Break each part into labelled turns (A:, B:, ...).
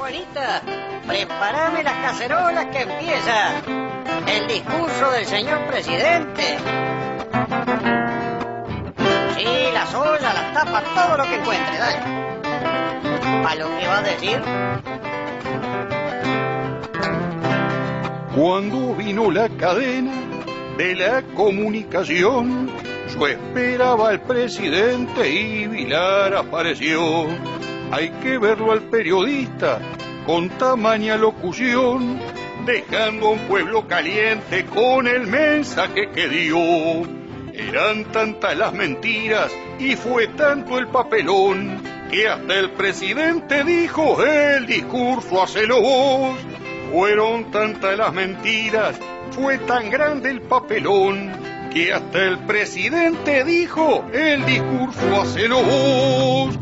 A: Juanita, prepárame las cacerolas que empieza el discurso del señor presidente. Sí, las ollas, las tapas, todo lo que encuentre, dale. ¿Para lo que va a decir?
B: Cuando vino la cadena de la comunicación, yo esperaba al presidente y Vilar apareció. Hay que verlo al periodista con tamaña locución, dejando a un pueblo caliente con el mensaje que dio. Eran tantas las mentiras y fue tanto el papelón, que hasta el presidente dijo: el discurso hacelo vos. Fueron tantas las mentiras, fue tan grande el papelón, que hasta el presidente dijo: el discurso hacelo vos.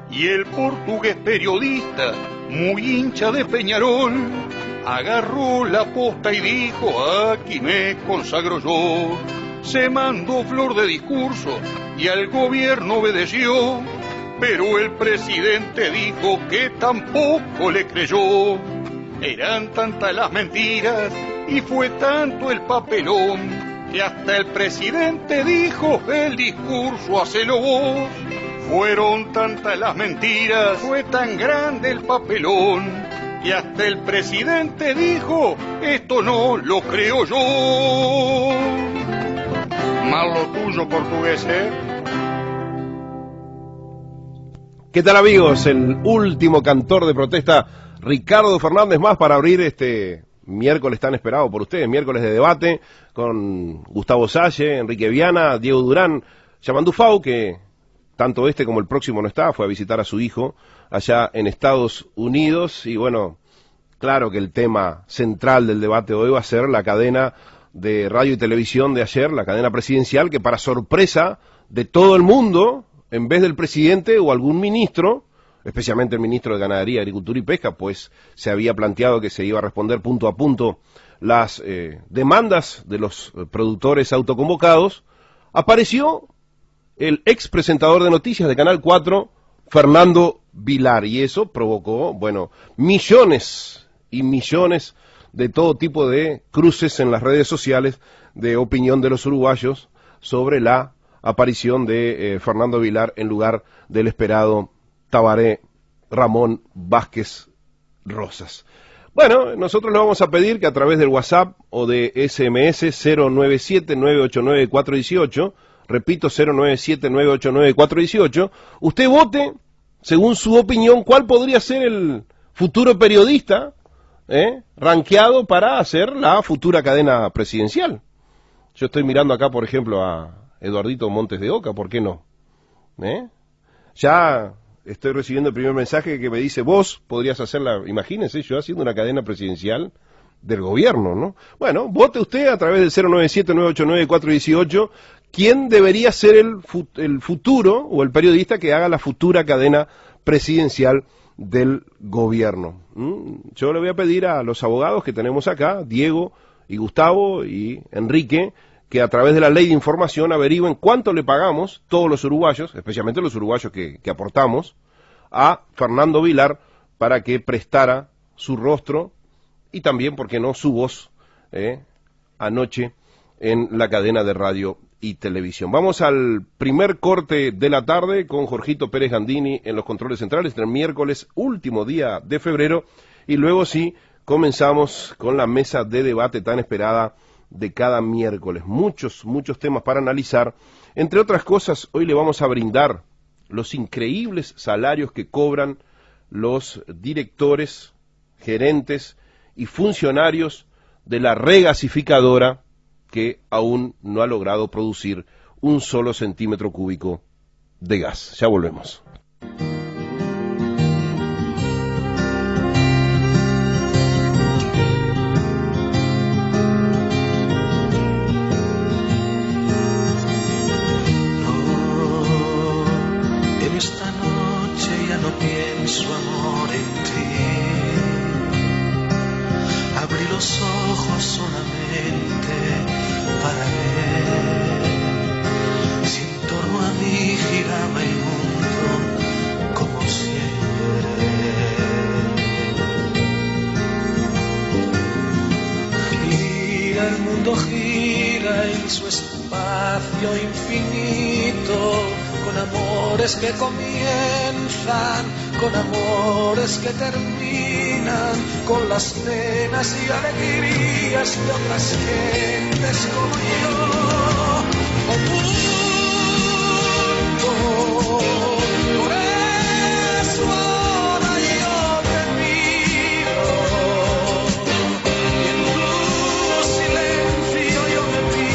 B: Y el portugués periodista, muy hincha de Peñarol, agarró la posta y dijo: aquí me consagro yo. Se mandó flor de discurso y al gobierno obedeció, pero el presidente dijo que tampoco le creyó. Eran tantas las mentiras y fue tanto el papelón, que hasta el presidente dijo: el discurso hacelo vos. Fueron tantas las mentiras, fue tan grande el papelón, y hasta el presidente dijo: esto no lo creo yo. Mal lo tuyo, portugués, ¿eh?
C: ¿Qué tal, amigos? El último cantor de protesta, Ricardo Fernández, más para abrir este miércoles tan esperado por ustedes, miércoles de debate, con Gustavo Salle, Enrique Viana, Diego Durán, Yamandu Fau, que tanto este como el próximo no está, fue a visitar a su hijo allá en Estados Unidos. Y bueno, claro que el tema central del debate de hoy va a ser la cadena de radio y televisión de ayer, la cadena presidencial, que para sorpresa de todo el mundo, en vez del presidente o algún ministro, especialmente el ministro de Ganadería, Agricultura y Pesca, pues se había planteado que se iba a responder punto a punto las demandas de los productores autoconvocados, apareció el ex presentador de noticias de Canal 4, Fernando Vilar, y eso provocó, bueno, millones y millones de todo tipo de cruces en las redes sociales de opinión de los uruguayos sobre la aparición de Fernando Vilar en lugar del esperado Tabaré Ramón Vázquez Rosas. Bueno, nosotros le vamos a pedir que a través del WhatsApp o de SMS 097-989-418, repito, 097-989-418, usted vote, según su opinión, cuál podría ser el futuro periodista rankeado para hacer la futura cadena presidencial. Yo estoy mirando acá, por ejemplo, a Eduardito Montes de Oca, ¿por qué no? Ya estoy recibiendo el primer mensaje que me dice: vos podrías hacerla, imagínense, yo haciendo una cadena presidencial del gobierno, ¿no? Bueno, vote usted a través del 097-989-418, quién debería ser el futuro o el periodista que haga la futura cadena presidencial del gobierno. Yo le voy a pedir a los abogados que tenemos acá, Diego y Gustavo y Enrique, que a través de la ley de información averigüen cuánto le pagamos todos los uruguayos, especialmente los uruguayos que aportamos, a Fernando Vilar para que prestara su rostro y también, ¿por qué no?, su voz anoche en la cadena de radio y televisión. Vamos al primer corte de la tarde con Jorgito Pérez Gandini en los controles centrales, el miércoles, último día de febrero, y luego sí comenzamos con la mesa de debate tan esperada de cada miércoles. Muchos temas para analizar. Entre otras cosas, hoy le vamos a brindar los increíbles salarios que cobran los directores, gerentes y funcionarios de la regasificadora, que aún no ha logrado producir un solo centímetro cúbico de gas. Ya volvemos.
D: En esta noche los ojos solamente para ver si en torno a mí giraba el mundo como siempre. Gira el mundo, gira en su espacio infinito, con amores que comienzan, con amores que terminan, con las penas y alegrías de otras gentes como yo. Oh, mundo, por eso ahora yo te miro, y en tu silencio yo me pierdo.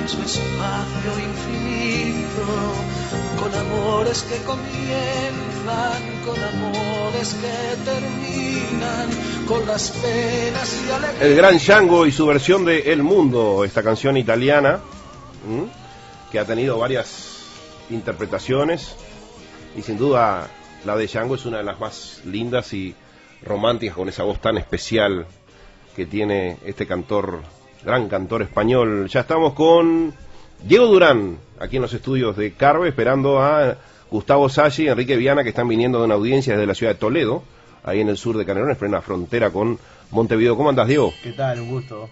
D: Su espacio infinito, con amores que comienzan, con amores que terminan, con las penas y alegrías.
C: El gran Django y su versión de El Mundo, esta canción italiana, que ha tenido varias interpretaciones, y sin duda la de Django es una de las más lindas y románticas, con esa voz tan especial que tiene este cantor, gran cantor español. Ya estamos con Diego Durán, aquí en los estudios de Carve, esperando a Gustavo Salli y Enrique Viana, que están viniendo de una audiencia desde la ciudad de Toledo, ahí en el sur de Canelones, en la frontera con Montevideo. ¿Cómo andás, Diego?
E: ¿Qué tal? Un gusto.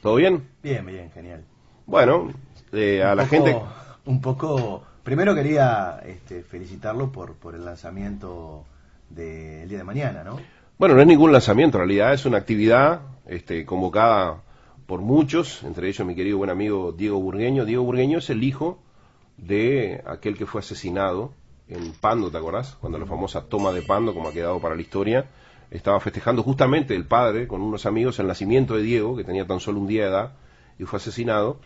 C: ¿Todo bien?
E: Bien, bien, genial.
C: Bueno, a la gente...
E: Un poco... Primero quería felicitarlo por el lanzamiento del día de mañana, ¿no?
C: Bueno, no es ningún lanzamiento, en realidad es una actividad convocada por muchos, entre ellos mi querido buen amigo Diego Burgueño. Diego Burgueño es el hijo de aquel que fue asesinado en Pando, ¿te acordás? Cuando la famosa toma de Pando, como ha quedado para la historia, estaba festejando justamente el padre con unos amigos el nacimiento de Diego, que tenía tan solo un día de edad, y fue asesinado.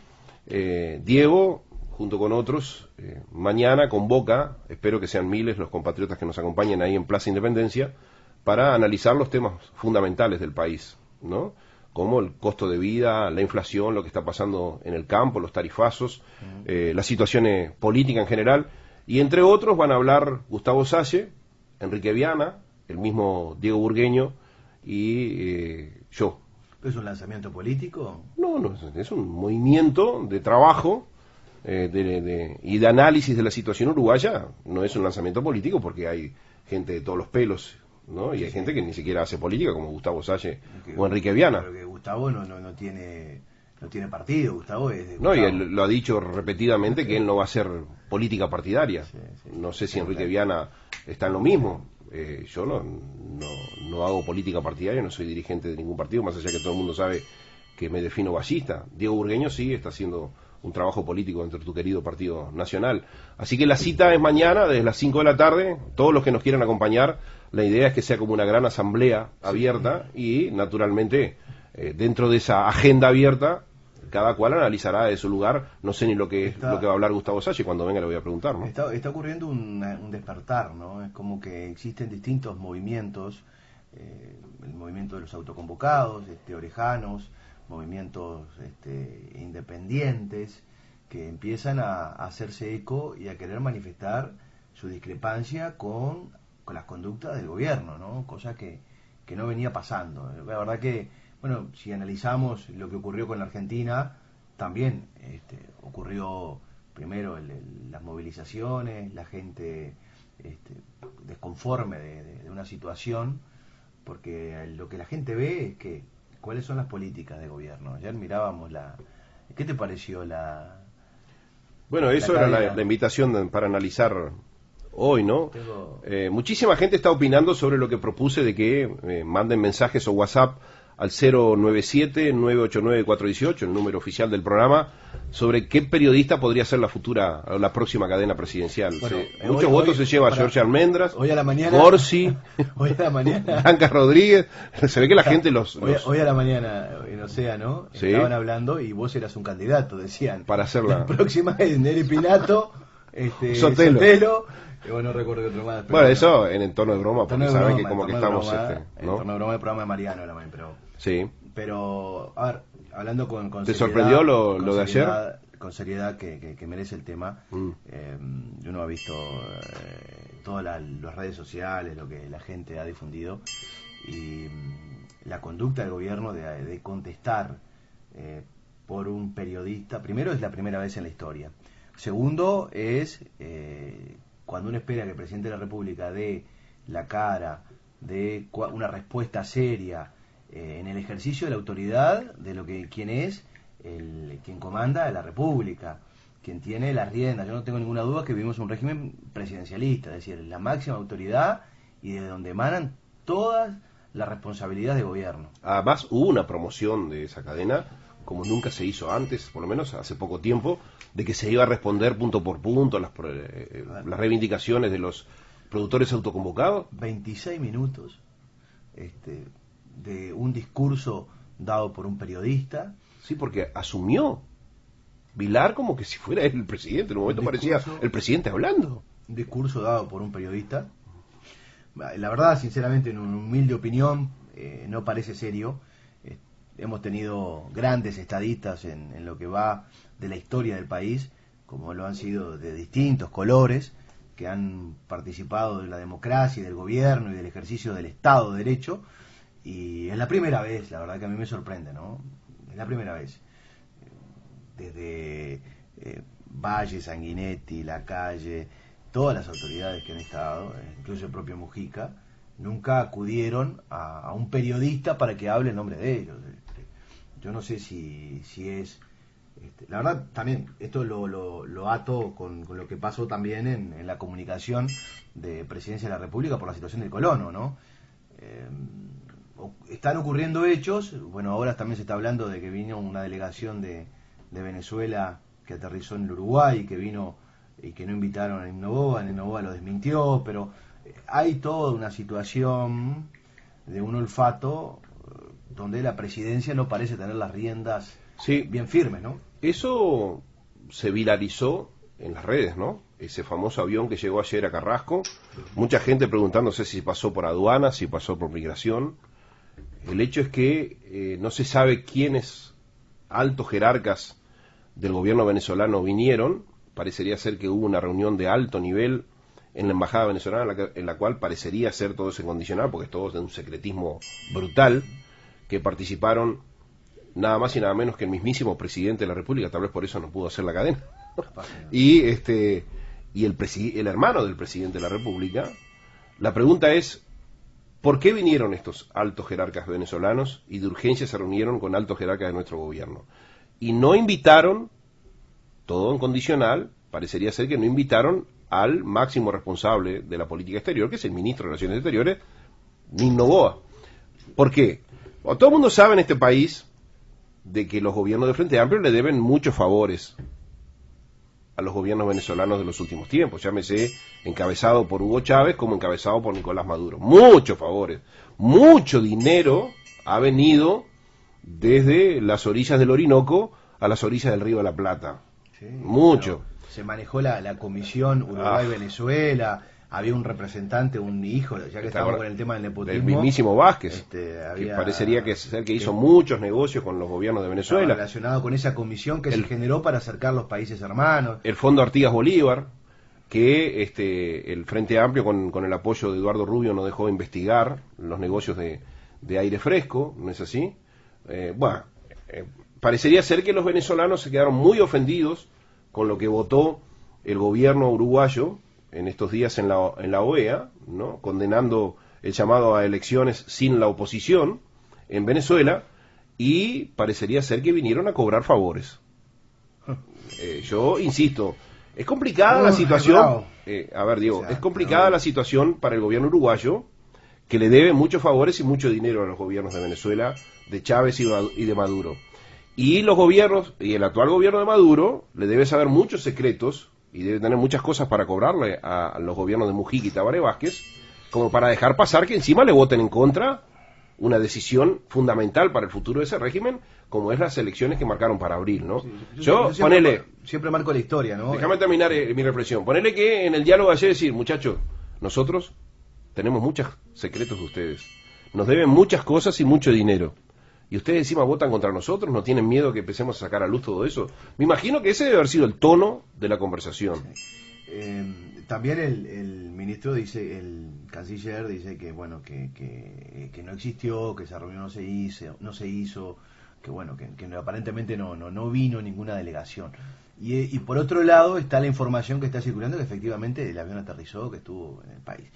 C: Diego, junto con otros, mañana convoca, espero que sean miles los compatriotas que nos acompañen ahí en Plaza Independencia, para analizar los temas fundamentales del país, ¿no? Como el costo de vida, la inflación, lo que está pasando en el campo, los tarifazos, la situación política en general, y entre otros van a hablar Gustavo Salli, Enrique Viana, el mismo Diego Burgueño y yo.
E: ¿Es un lanzamiento político?
C: No, es un movimiento de trabajo y de análisis de la situación uruguaya. No es un lanzamiento político porque hay gente de todos los pelos, ¿no? Y hay gente que ni siquiera hace política, como Gustavo Salli o Enrique Viana.
E: Pero que Gustavo no tiene partido. Gustavo es de
C: Gustavo. No, y él lo ha dicho repetidamente que él no va a hacer política partidaria. Sí. No sé si Enrique Viana está en lo mismo. Yo no hago política partidaria, no soy dirigente de ningún partido, más allá que todo el mundo sabe que me defino ballista. Diego Burgueño sí está haciendo un trabajo político dentro de tu querido Partido Nacional. Así que la cita es mañana, desde las 5 de la tarde. Todos los que nos quieran acompañar, la idea es que sea como una gran asamblea abierta y, naturalmente, dentro de esa agenda abierta, cada cual analizará de su lugar. No sé ni lo que va a hablar Gustavo Salli, cuando venga le voy a preguntar, ¿no?
E: Está ocurriendo un despertar, ¿no? Es como que existen distintos movimientos, el movimiento de los autoconvocados, orejanos, movimientos independientes, que empiezan a hacerse eco y a querer manifestar su discrepancia con las conductas del gobierno, ¿no? Cosa que no venía pasando. La verdad que, bueno, si analizamos lo que ocurrió con la Argentina, también ocurrió primero las movilizaciones, la gente desconforme de una situación, porque lo que la gente ve es que cuáles son las políticas de gobierno. Ayer mirábamos ¿qué te pareció
C: Bueno, eso era la invitación para analizar hoy, ¿no? Muchísima gente está opinando sobre lo que propuse de que manden mensajes o WhatsApp al 097-989-418, el número oficial del programa, sobre qué periodista podría ser la próxima cadena presidencial.
E: Bueno,
C: muchos votos se lleva Jorge Almendras,
E: hoy a la mañana,
C: Corsi,
E: hoy a la mañana,
C: Blanca Rodríguez. Se ve que la gente
E: hoy a la mañana en Océano
C: ¿sí?
E: Estaban hablando y vos eras un candidato, decían.
C: Para hacer
E: la próxima es Neri Pinato,
C: Sotelo.
E: No recuerdo otro más.
C: Bueno, eso en tono de broma, porque saben que como que estamos...
E: En tono de broma, el programa de Mariano, pero...
C: Sí.
E: Pero, a ver, hablando con
C: ¿te
E: seriedad,
C: sorprendió lo de ayer?
E: Con seriedad que merece el tema. Uno ha visto todas las redes sociales, lo que la gente ha difundido, y la conducta del gobierno de contestar por un periodista, primero, es la primera vez en la historia. Segundo, es cuando uno espera que el presidente de la República dé la cara, dé una respuesta seria en el ejercicio de la autoridad de lo que quien es quien comanda la República, quien tiene las riendas. Yo no tengo ninguna duda que vivimos un régimen presidencialista, es decir, la máxima autoridad y de donde emanan todas las responsabilidades de gobierno.
C: Además hubo una promoción de esa cadena como nunca se hizo antes, por lo menos hace poco tiempo, de que se iba a responder punto por punto las reivindicaciones de los productores autoconvocados.
E: 26 minutos de un discurso dado por un periodista.
C: Sí, porque asumió Vilar como que si fuera él el presidente. En un momento parecía el presidente hablando.
E: Un discurso dado por un periodista. La verdad, sinceramente, en una humilde opinión, no parece serio. Hemos tenido grandes estadistas en lo que va de la historia del país, como lo han sido de distintos colores, que han participado de la democracia y del gobierno y del ejercicio del Estado de Derecho, y es la primera vez, la verdad que a mí me sorprende, ¿no? Es la primera vez. Desde Valle, Sanguinetti, Lacalle, todas las autoridades que han estado, incluso el propio Mujica, nunca acudieron a un periodista para que hable en nombre de ellos. Yo no sé si es... la verdad, también, esto lo ato con lo que pasó también en la comunicación de Presidencia de la República por la situación del colono, ¿no? Están ocurriendo hechos. Bueno, ahora también se está hablando de que vino una delegación de Venezuela que aterrizó en el Uruguay y que vino y que no invitaron a Novoa. Novoa lo desmintió, pero hay toda una situación de un olfato donde la presidencia no parece tener las riendas bien firmes, ¿no?
C: Eso se viralizó en las redes, ¿no? Ese famoso avión que llegó ayer a Carrasco, mucha gente preguntándose si pasó por aduana, si pasó por migración. El hecho es que no se sabe quiénes altos jerarcas del gobierno venezolano vinieron. Parecería ser que hubo una reunión de alto nivel en la embajada venezolana en la cual parecería ser todo ese condicional, porque es todo de un secretismo brutal, que participaron nada más y nada menos que el mismísimo presidente de la República. Tal vez por eso no pudo hacer la cadena. y el hermano del presidente de la República. La pregunta es, ¿por qué vinieron estos altos jerarcas venezolanos y de urgencia se reunieron con altos jerarcas de nuestro gobierno? Y no invitaron, todo en condicional, parecería ser que no invitaron al máximo responsable de la política exterior, que es el ministro de Relaciones Exteriores, Nin Novoa. ¿Por qué? Bueno, todo el mundo sabe en este país de que los gobiernos de Frente Amplio le deben muchos favores a los gobiernos venezolanos de los últimos tiempos, llámese encabezado por Hugo Chávez como encabezado por Nicolás Maduro. Muchos favores, mucho dinero ha venido desde las orillas del Orinoco a las orillas del Río de la Plata.
E: Sí,
C: mucho.
E: Claro. Se manejó la comisión Uruguay-Venezuela, había un representante, un hijo, ya que estamos con el tema del nepotismo.
C: El mismísimo Vázquez,
E: había,
C: que parecería que hizo muchos negocios con los gobiernos de Venezuela.
E: Relacionado con esa comisión que se generó para acercar los países hermanos.
C: El Fondo Artigas Bolívar, que el Frente Amplio con el apoyo de Eduardo Rubio no dejó de investigar los negocios de aire fresco, ¿no es así? Parecería ser que los venezolanos se quedaron muy ofendidos con lo que votó el gobierno uruguayo en estos días en la OEA, ¿no? Condenando el llamado a elecciones sin la oposición en Venezuela, y parecería ser que vinieron a cobrar favores. Yo insisto, Es complicada la situación, a ver, Diego, es complicada la situación para el gobierno uruguayo, que le debe muchos favores y mucho dinero a los gobiernos de Venezuela, de Chávez y de Maduro. Y los gobiernos, y el actual gobierno de Maduro, le debe saber muchos secretos y debe tener muchas cosas para cobrarle a los gobiernos de Mujica y Tabaré Vázquez, como para dejar pasar que encima le voten en contra una decisión fundamental para el futuro de ese régimen, como es las elecciones que marcaron para abril, ¿no?
E: Sí,
C: yo
E: siempre marco la historia, ¿no?
C: Déjame terminar mi reflexión. Ponele que en el diálogo de ayer decir, muchachos, nosotros tenemos muchos secretos de ustedes, nos deben muchas cosas y mucho dinero, y ustedes encima votan contra nosotros, ¿no tienen miedo que empecemos a sacar a luz todo eso? Me imagino que ese debe haber sido el tono de la conversación.
E: También el ministro dice, el canciller dice que bueno, que no existió, que esa reunión no se hizo, que bueno, que aparentemente no vino ninguna delegación. Y por otro lado está la información que está circulando que efectivamente el avión aterrizó, que estuvo en el país.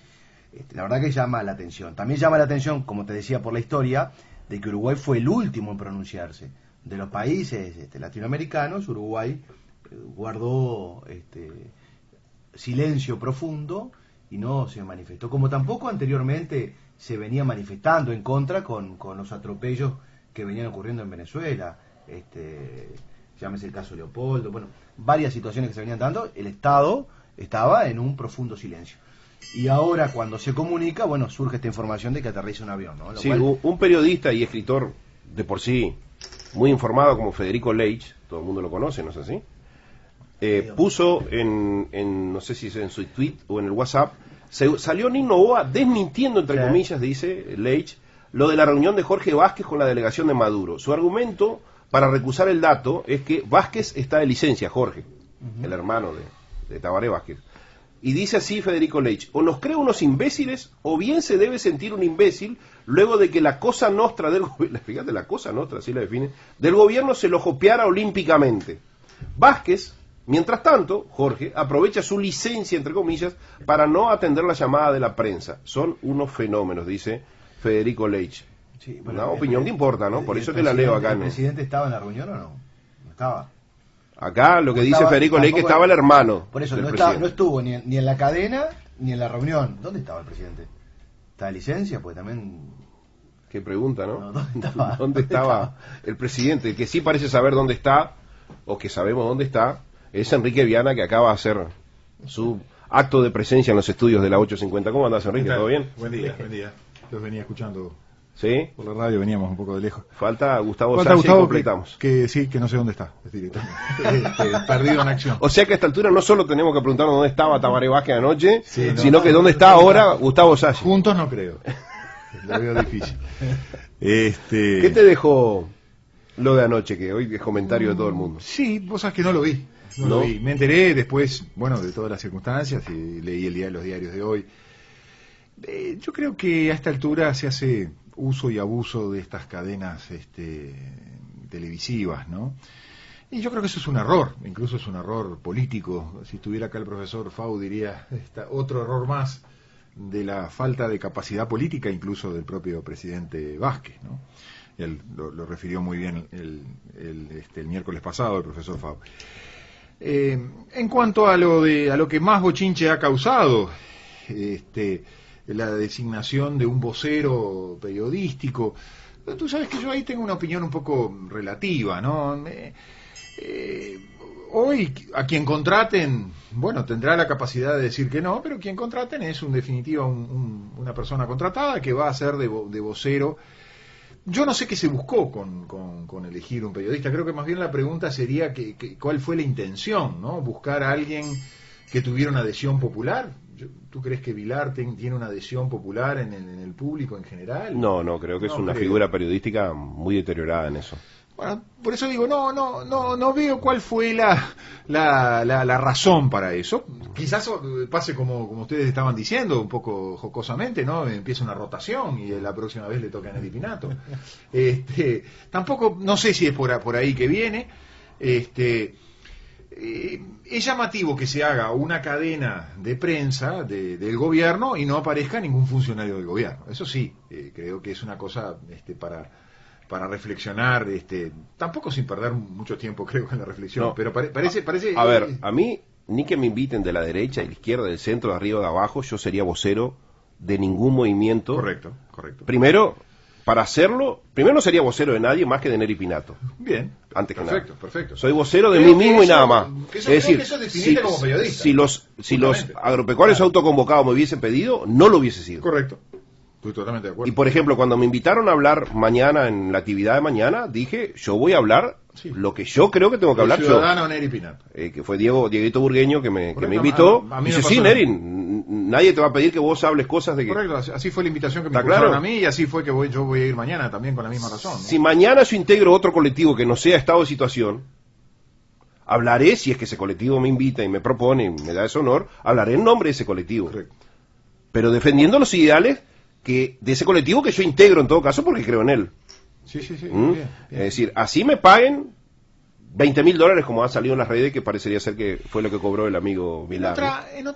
E: La verdad que llama la atención. También llama la atención, como te decía, por la historia, de que Uruguay fue el último en pronunciarse. De los países latinoamericanos, Uruguay guardó silencio profundo y no se manifestó, como tampoco anteriormente se venía manifestando en contra con los atropellos que venían ocurriendo en Venezuela, llámese el caso Leopoldo, bueno, varias situaciones que se venían dando. El Estado estaba en un profundo silencio. Y ahora cuando se comunica, bueno, surge esta información de que aterriza un avión, ¿no?
C: Sí, un periodista y escritor de por sí muy informado como Federico Leitch, todo el mundo lo conoce, ¿no es así? Puso no sé si es en su tweet o en el WhatsApp, salió Nino Noboa desmintiendo, entre comillas, dice Leitch, lo de la reunión de Jorge Vázquez con la delegación de Maduro. Su argumento para recusar el dato es que Vázquez está de licencia, Jorge, el hermano de Tabaré Vázquez. Y dice así Federico Leitch: o nos cree unos imbéciles, o bien se debe sentir un imbécil luego de que la cosa nostra del gobierno, fíjate, la cosa nostra, así la define, del gobierno se lo copiara olímpicamente. Vázquez, mientras tanto, Jorge, aprovecha su licencia, entre comillas, para no atender la llamada de la prensa. Son unos fenómenos, dice Federico Leitch.
E: Sí, bueno,
C: una opinión que importa, ¿no? Por eso que la leo acá.
E: ¿El presidente estaba en la reunión o no? No estaba.
C: Acá lo que dice Federico Leitch, que estaba el hermano.
E: Por eso no estuvo ni en la cadena ni en la reunión. ¿Dónde estaba el presidente? ¿Está de licencia? Pues también...
C: Qué pregunta, ¿no?
E: ¿Dónde estaba
C: el presidente? El que sí parece saber dónde está, o que sabemos dónde está, es Enrique Viana, que acaba de hacer su acto de presencia en los estudios de la 850. ¿Cómo andás, Enrique? ¿Todo bien?
F: Buen día. Los venía escuchando.
C: ¿Sí?
F: Por la radio, veníamos un poco de lejos.
C: Falta Gustavo Sánchez y completamos.
F: Que sí, que no sé dónde está. Es decir, perdido en acción.
C: O sea que a esta altura no solo tenemos que preguntarnos dónde estaba Tabaré Vázquez anoche, sino que dónde está ahora Gustavo Sánchez.
F: Juntos no creo. Lo veo difícil.
C: ¿Qué te dejó lo de anoche, que hoy es comentario de todo el mundo?
F: Sí, vos sabés que no lo vi. No lo vi. Me enteré después, bueno, de todas las circunstancias y leí los diarios de hoy. Yo creo que a esta altura se hace uso y abuso de estas cadenas televisivas, ¿no? Y yo creo que eso es un error, incluso es un error político. Si estuviera acá el profesor Fau diría otro error más de la falta de capacidad política incluso del propio presidente Vázquez, ¿no? Él lo refirió muy bien el miércoles pasado el profesor Fau. En cuanto a lo que más bochinche ha causado, la designación de un vocero periodístico, tú sabes que yo ahí tengo una opinión un poco relativa, ¿no? Hoy a quien contraten, bueno, tendrá la capacidad de decir que no, pero quien contraten es en definitiva una persona contratada que va a ser de vocero. Yo no sé qué se buscó con elegir un periodista. Creo que más bien la pregunta sería cuál fue la intención, ¿no? Buscar a alguien que tuviera una adhesión popular. ¿Tú crees que Vilar tiene una adhesión popular en el público en general?
C: No, creo que es una figura periodística muy deteriorada en eso.
F: Bueno, por eso digo, no veo cuál fue la razón para eso. Quizás pase como ustedes estaban diciendo, un poco jocosamente, ¿no? Empieza una rotación y la próxima vez le toca a Nelly Pinato. Tampoco, no sé si es por ahí que viene. Es llamativo que se haga una cadena de prensa del gobierno y no aparezca ningún funcionario del gobierno. Eso sí, creo que es una cosa para reflexionar, tampoco sin perder mucho tiempo, creo, en la reflexión,
C: no,
F: pero parece...
C: A ver, a mí ni que me inviten de la derecha, de la izquierda, del centro, de arriba, de abajo, yo sería vocero de ningún movimiento.
F: Correcto, correcto.
C: Primero, para hacerlo, primero no sería vocero de nadie más que de Neri Pinato.
F: Bien.
C: Antes que
F: Perfecto,
C: nada.
F: perfecto.
C: Soy vocero de
F: Creo
C: mí
F: que
C: mismo y
F: eso-
C: nada más.
F: que eso-
C: Es
F: creo
C: decir,
F: que eso es definirte como periodista.
C: si los
F: Justamente.
C: agropecuarios autoconvocados me hubiesen pedido, no lo hubiese sido.
F: Correcto. Estoy totalmente de acuerdo.
C: Y por ejemplo, cuando me invitaron a hablar mañana, en la actividad de mañana, dije, yo voy a hablar
F: Sí.
C: lo que yo creo que tengo que
F: El
C: hablar yo.
F: ciudadano Neri Pinato.
C: Que fue Dieguito Burgueño que me
F: Correcto,
C: invitó.
F: a mí me
C: Dice,
F: pasó
C: sí,
F: lo
C: Neri,
F: mismo.
C: nadie te va a pedir que vos hables cosas de que...
F: Correcto, así fue la invitación que me
C: ¿Está
F: impulsaron
C: claro?
F: a mí y así fue que yo voy a ir mañana también con la misma razón, ¿no?
C: Si mañana yo integro otro colectivo que no sea estado de situación, hablaré, si es que ese colectivo me invita y me propone y me da ese honor, hablaré en nombre de ese colectivo.
F: Correcto.
C: Pero defendiendo los ideales que de ese colectivo que yo integro en todo caso porque creo en él.
F: Sí, sí, sí.
C: ¿Mm?
F: Bien,
C: Es
F: bien.
C: decir, así me paguen $20.000 como ha salido en las redes, que parecería ser que fue lo que cobró el amigo Milán.
F: En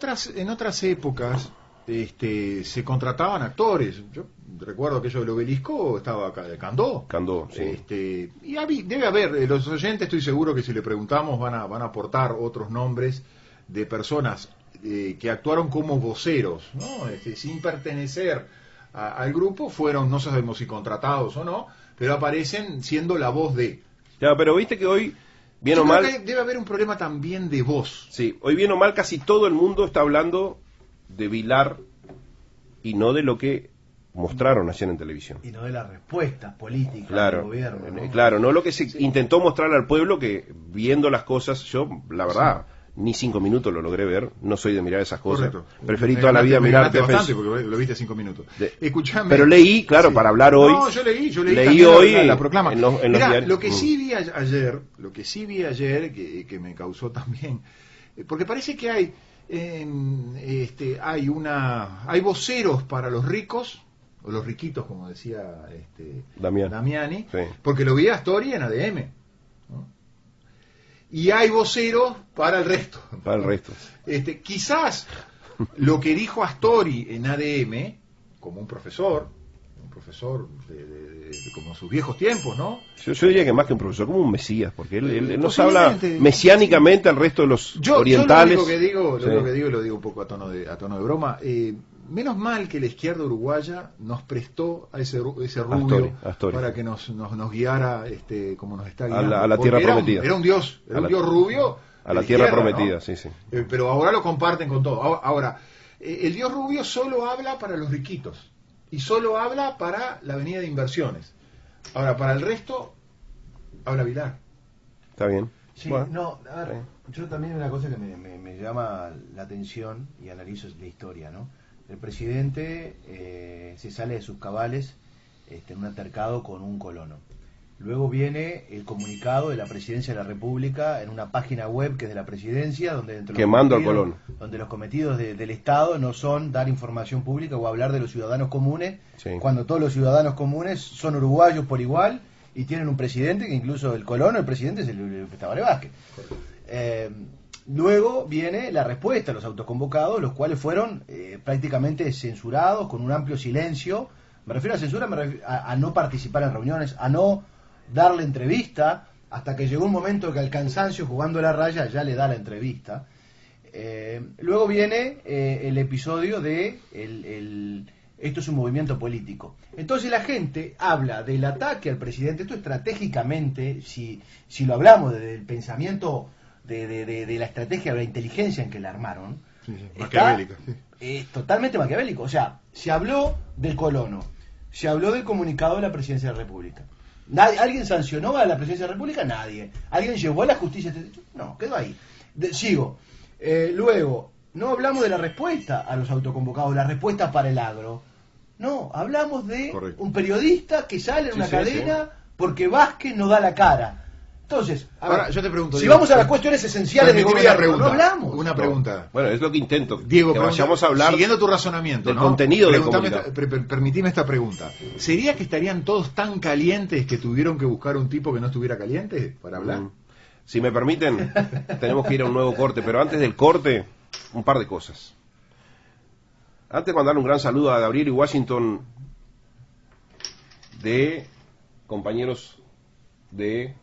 F: otras épocas se contrataban actores. Yo recuerdo aquello del Obelisco, estaba acá de Candó.
C: Candó, sí.
F: Y debe haber, los oyentes estoy seguro que si le preguntamos van a aportar otros nombres de personas que actuaron como voceros, ¿no? Sin pertenecer al grupo, fueron, no sabemos si contratados o no, pero aparecen siendo la voz de...
C: Ya, pero viste que hoy, bien
F: Yo
C: o
F: creo
C: mal...
F: que debe haber un problema también de voz.
C: Sí, hoy bien o mal casi todo el mundo está hablando de Vilar y no de lo que mostraron ayer en televisión.
E: Y no de las respuestas políticas
C: Claro,
E: del gobierno, ¿no?
C: claro, no lo que se intentó mostrar al pueblo, que viendo las cosas, yo, la verdad, ni 5 minutos lo logré ver, no soy de mirar esas cosas.
F: Correcto.
C: Preferí toda la vida
F: Me
C: mirar
F: ganaste
C: TFS.
F: bastante porque lo viste 5 minutos. Escuchame.
C: Pero leí, claro,
F: Sí.
C: para hablar hoy.
F: No, yo leí
C: leí
F: también
C: hoy
F: la proclama.
C: en los
F: Mirá,
C: diarios.
F: lo que sí vi ayer, que me causó también, porque parece que hay hay voceros para los ricos, o los riquitos, como decía Damiani,
C: Sí.
F: porque lo vi a Astori en ADM, ¿no? Y hay voceros para el resto.
C: Para el resto.
F: Quizás lo que dijo Astori en ADM, como un profesor de como sus viejos tiempos, ¿no?
C: Yo diría que más que un profesor, como un mesías, porque él nos habla
F: Posiblemente.
C: mesiánicamente al resto de los orientales.
F: Yo lo único
C: Sí.
F: que digo, y lo digo un poco a tono de broma, menos mal que la izquierda uruguaya nos prestó a ese rubio
C: Astori.
F: para que nos guiara como nos está guiando.
C: A la
F: Porque
C: tierra
F: era
C: prometida.
F: Era un dios rubio.
C: A la
F: de
C: tierra
F: izquierda,
C: prometida,
F: ¿no?
C: sí, sí.
F: Pero ahora lo comparten con todo. Ahora, el dios rubio solo habla para los riquitos y solo habla para la avenida de inversiones. Ahora, para el resto, habla Vilar.
C: Está bien.
E: Sí,
C: Bueno,
E: no, a ver, yo también una cosa que me llama la atención y analizo la historia, ¿no? El presidente se sale de sus cabales en un altercado con un colono. Luego viene el comunicado de la Presidencia de la República en una página web que es de la Presidencia, donde entre
C: Quemando al colono.
E: donde los cometidos del Estado no son dar información pública o hablar de los ciudadanos comunes,
C: Sí.
E: cuando todos los ciudadanos comunes son uruguayos por igual y tienen un presidente que incluso el colono, el presidente es el Tabaré Vázquez. Luego viene la respuesta a los autoconvocados, los cuales fueron prácticamente censurados con un amplio silencio. Me refiero a censura, a no participar en reuniones, a no darle entrevista, hasta que llegó un momento que al cansancio jugando la raya ya le da la entrevista. Luego viene el episodio de esto es un movimiento político. Entonces la gente habla del ataque al presidente. Esto estratégicamente, si lo hablamos desde el pensamiento de la estrategia, de la inteligencia en que la armaron,
F: Sí, maquiavélica, sí.
E: es totalmente maquiavélico. O sea, se habló del colono, se habló del comunicado de la Presidencia de la República. ¿Alguien sancionó a la Presidencia de la República? Nadie. ¿Alguien llevó a la justicia? No, quedó ahí. Sigo. Luego, no hablamos de la respuesta a los autoconvocados, la respuesta para el agro. No, hablamos de
F: Correcto.
E: un periodista que sale en
C: Sí,
E: una
C: sí,
E: cadena porque Vázquez no da la cara. Entonces,
F: Ahora, yo te pregunto,
E: si
F: Diego,
E: vamos a las cuestiones esenciales de
F: permitime la
E: gobierno, no
F: pregunta,
E: hablamos.
F: Una pregunta.
C: Bueno, es lo que intento.
F: Diego,
C: que vayamos a hablar
F: siguiendo tu razonamiento,
C: del
F: ¿no?
C: contenido del
F: Preguntame
C: comunicado.
F: permitime esta pregunta. ¿Sería que estarían todos tan calientes que tuvieron que buscar un tipo que no estuviera caliente para hablar?
C: Si me permiten, tenemos que ir a un nuevo corte, pero antes del corte, un par de cosas. Antes, mandarle un gran saludo a Gabriel y Washington, de compañeros de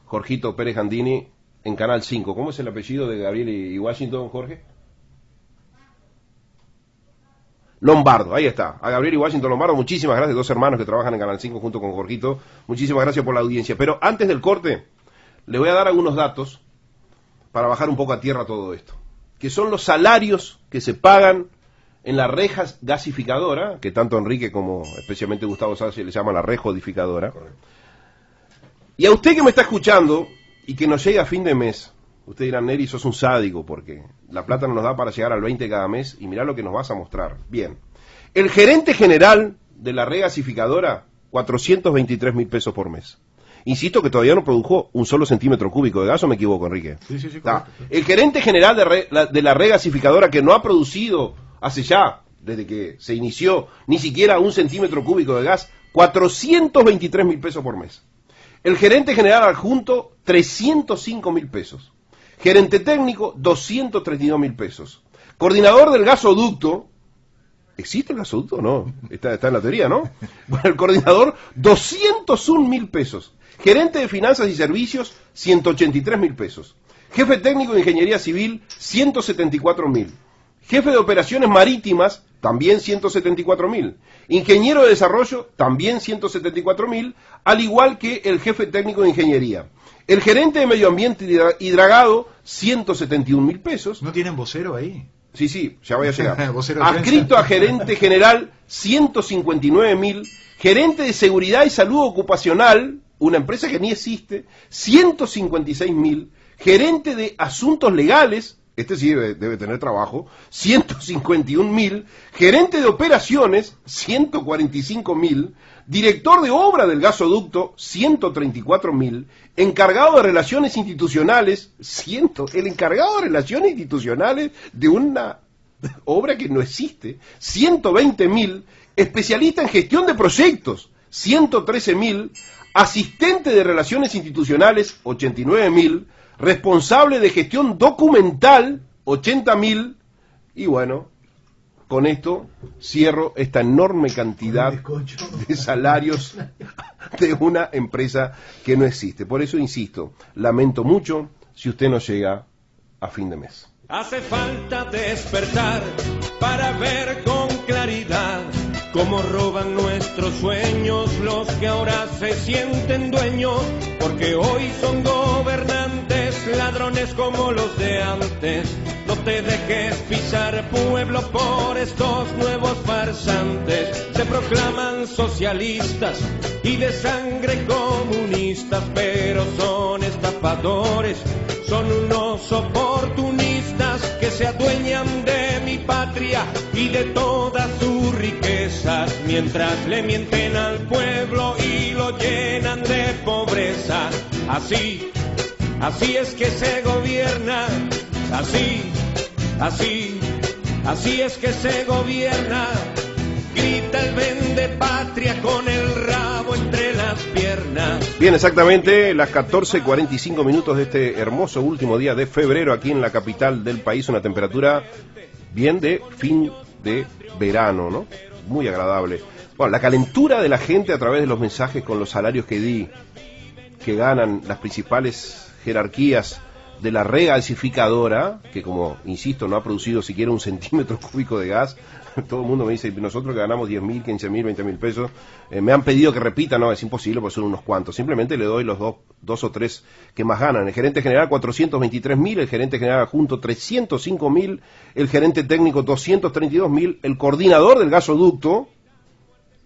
C: Jorgito Pérez Gandini en Canal 5. ¿Cómo es el apellido de Gabriel y Washington, Jorge? Lombardo, ahí está. A Gabriel y Washington Lombardo, muchísimas gracias, 2 hermanos que trabajan en Canal 5 junto con Jorgito. Muchísimas gracias por la audiencia. Pero antes del corte, le voy a dar algunos datos para bajar un poco a tierra todo esto. Que son los salarios que se pagan en la reja gasificadora, que tanto Enrique como especialmente Gustavo Sánchez le llaman la rejodificadora. Correcto. Y a usted que me está escuchando y que nos llega a fin de mes, usted dirá, Neri, sos un sádico porque la plata no nos da para llegar al 20 cada mes y mirá lo que nos vas a mostrar. Bien, el gerente general de la regasificadora, 423.000 pesos por mes. Insisto que todavía no produjo un solo centímetro cúbico de gas, ¿o me equivoco, Enrique?
F: Sí, correcto.
C: El gerente general de la regasificadora, que no ha producido hace ya, desde que se inició, ni siquiera un centímetro cúbico de gas, 423.000 pesos por mes. El gerente general adjunto, 305.000 pesos. Gerente técnico, 232.000 pesos. Coordinador del gasoducto, ¿existe el gasoducto o no? Está en la teoría, ¿no? Bueno, el coordinador, 201.000 pesos. Gerente de finanzas y servicios, 183.000 pesos. Jefe técnico de ingeniería civil, 174.000. Jefe de operaciones marítimas, también 174.000. Ingeniero de desarrollo, también 174.000, al igual que el jefe técnico de ingeniería. El gerente de medio ambiente y dragado, 171.000 pesos.
F: ¿No tienen vocero ahí?
C: Sí, ya voy a llegar. Adscrito a gerente general, 159.000. Gerente de seguridad y salud ocupacional, una empresa que ni existe, 156.000. Gerente de asuntos legales, este sí debe tener trabajo, 151.000, gerente de operaciones, 145.000, director de obra del gasoducto, 134.000, encargado de relaciones institucionales, el encargado de relaciones institucionales de una obra que no existe, 120.000, especialista en gestión de proyectos, 113.000, asistente de relaciones institucionales, 89.000, responsable de gestión documental, 80.000, y bueno, con esto cierro esta enorme cantidad de salarios de una empresa que no existe. Por eso insisto, lamento mucho si usted no llega a fin de mes.
G: Hace falta despertar para ver con claridad cómo roban nuestros sueños los que ahora se sienten dueños, porque hoy son gobernantes, ladrones como los de antes. No te dejes pisar, pueblo, por estos nuevos farsantes. Se proclaman socialistas y de sangre comunistas, pero son estafadores, son unos oportunistas que se adueñan de mi patria y de todas sus riquezas, mientras le mienten al pueblo y lo llenan de pobreza. Así es que se gobierna, así es que se gobierna. Grita el vende patria con el rabo entre las piernas.
C: Bien, exactamente las 14:45 minutos de este hermoso último día de febrero aquí en la capital del país, una temperatura bien de fin de verano, ¿no? Muy agradable. Bueno, la calentura de la gente a través de los mensajes con los salarios que di, que ganan las principales jerarquías de la regasificadora, que como insisto no ha producido siquiera un centímetro cúbico de gas. Todo el mundo me dice, nosotros que ganamos 10.000, 15.000, 20.000 pesos, me han pedido que repita, no, es imposible porque son unos cuantos, simplemente le doy los dos o tres que más ganan. El gerente general 423.000, el gerente general adjunto 305.000, el gerente técnico 232.000, el coordinador del gasoducto,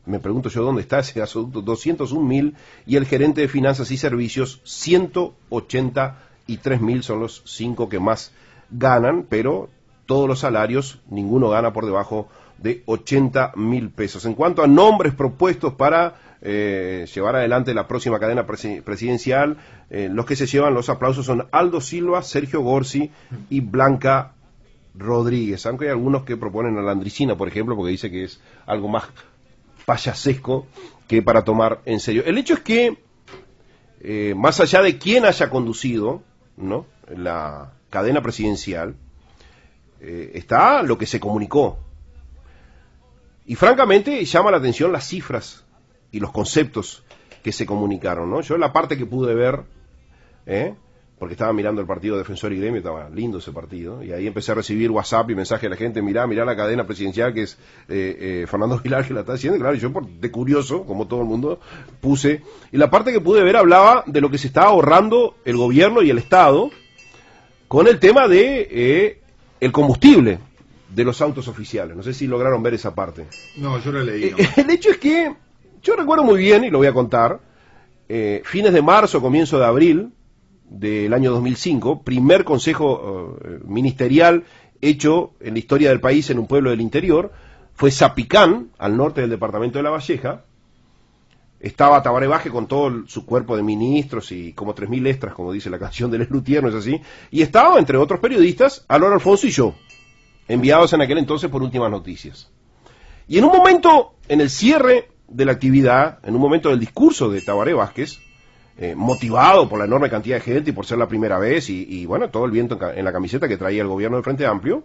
C: me pregunto yo dónde está ese gasoducto, 201.000, y el gerente de finanzas y servicios 183.000, son los 5 que más ganan, pero todos los salarios, ninguno gana por debajo de 80.000 pesos. En cuanto a nombres propuestos para llevar adelante la próxima cadena presidencial, los que se llevan los aplausos son Aldo Silva, Sergio Gorsi y Blanca Rodríguez, aunque hay algunos que proponen a la Landricina, por ejemplo, porque dice que es algo más payasesco que para tomar en serio. El hecho es que, más allá de quién haya conducido, ¿no?, la cadena presidencial, está lo que se comunicó. Y francamente llama la atención las cifras y los conceptos que se comunicaron, ¿no? Yo la parte que pude ver, porque estaba mirando el partido Defensor y Gremio, estaba lindo ese partido, y ahí empecé a recibir WhatsApp y mensajes de la gente, mirá la cadena presidencial que es Fernando Vilar que la está haciendo, y claro, yo de curioso, como todo el mundo, puse, y la parte que pude ver hablaba de lo que se estaba ahorrando el gobierno y el Estado con el tema de el combustible de los autos oficiales. No sé si lograron ver esa parte.
F: No, yo la leí.
C: El hecho es que, yo recuerdo muy bien, y lo voy a contar, fines de marzo, comienzo de abril del año 2005, primer consejo ministerial hecho en la historia del país en un pueblo del interior, fue Zapicán, al norte del departamento de La Valleja. Estaba Tabaré Vázquez con todo su cuerpo de ministros y como 3.000 extras, como dice la canción del Luthier, ¿no es así? Y estaba, entre otros periodistas, Alor Alfonso y yo, enviados en aquel entonces por Últimas Noticias. Y en un momento, en el cierre de la actividad, en un momento del discurso de Tabaré Vázquez, motivado por la enorme cantidad de gente y por ser la primera vez y bueno, todo el viento en la camiseta que traía el gobierno del Frente Amplio,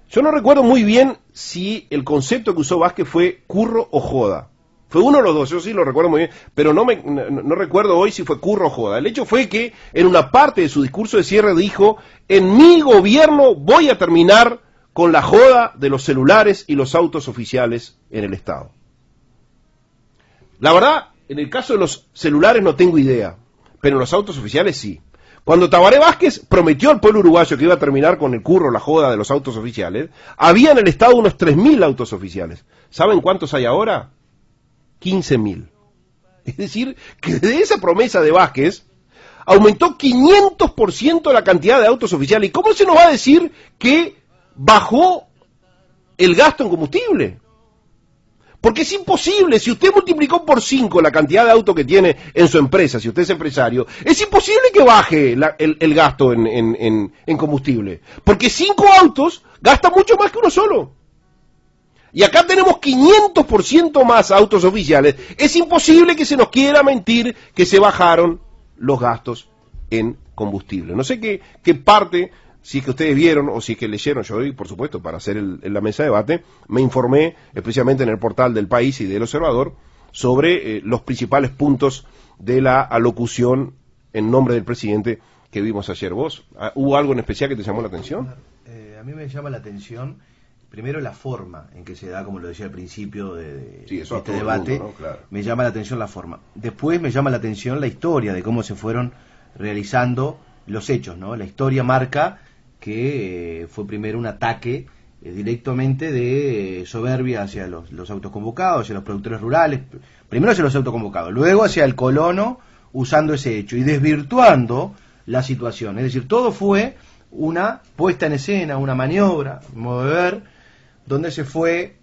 C: yo no recuerdo muy bien si el concepto que usó Vázquez fue curro o joda. Fue uno de los dos, yo sí lo recuerdo muy bien, pero no recuerdo hoy si fue curro o joda. El hecho fue que en una parte de su discurso de cierre dijo: en mi gobierno voy a terminar con la joda de los celulares y los autos oficiales en el Estado. La verdad, en el caso de los celulares no tengo idea, pero en los autos oficiales sí. Cuando Tabaré Vázquez prometió al pueblo uruguayo que iba a terminar con el curro, la joda de los autos oficiales, había en el Estado unos 3.000 autos oficiales. ¿Saben cuántos hay ahora? 15.000. Es decir, que de esa promesa de Vázquez aumentó 500% la cantidad de autos oficiales. ¿Y cómo se nos va a decir que bajó el gasto en combustible? Porque es imposible, si usted multiplicó por 5 la cantidad de autos que tiene en su empresa, si usted es empresario, es imposible que baje el gasto en combustible. Porque 5 autos gastan mucho más que uno solo. Y acá tenemos 500% más autos oficiales. Es imposible que se nos quiera mentir que se bajaron los gastos en combustible. No sé qué parte, si es que ustedes vieron o si es que leyeron, yo hoy, por supuesto, para hacer la mesa de debate, me informé especialmente en el portal del País y del Observador sobre los principales puntos de la alocución en nombre del presidente que vimos ayer. ¿Vos? ¿Hubo algo en especial que te llamó la atención?
E: A mí me llama la atención, primero, la forma en que se da, como lo decía al principio de este debate.
C: Mundo, ¿no? Claro.
E: Me llama la atención la forma. Después me llama la atención la historia de cómo se fueron realizando los hechos, ¿no? La historia marca que fue primero un ataque directamente de soberbia hacia los autoconvocados, hacia los productores rurales, primero hacia los autoconvocados, luego hacia el colono, usando ese hecho y desvirtuando la situación. Es decir, todo fue una puesta en escena, una maniobra, un modo de ver, donde se fue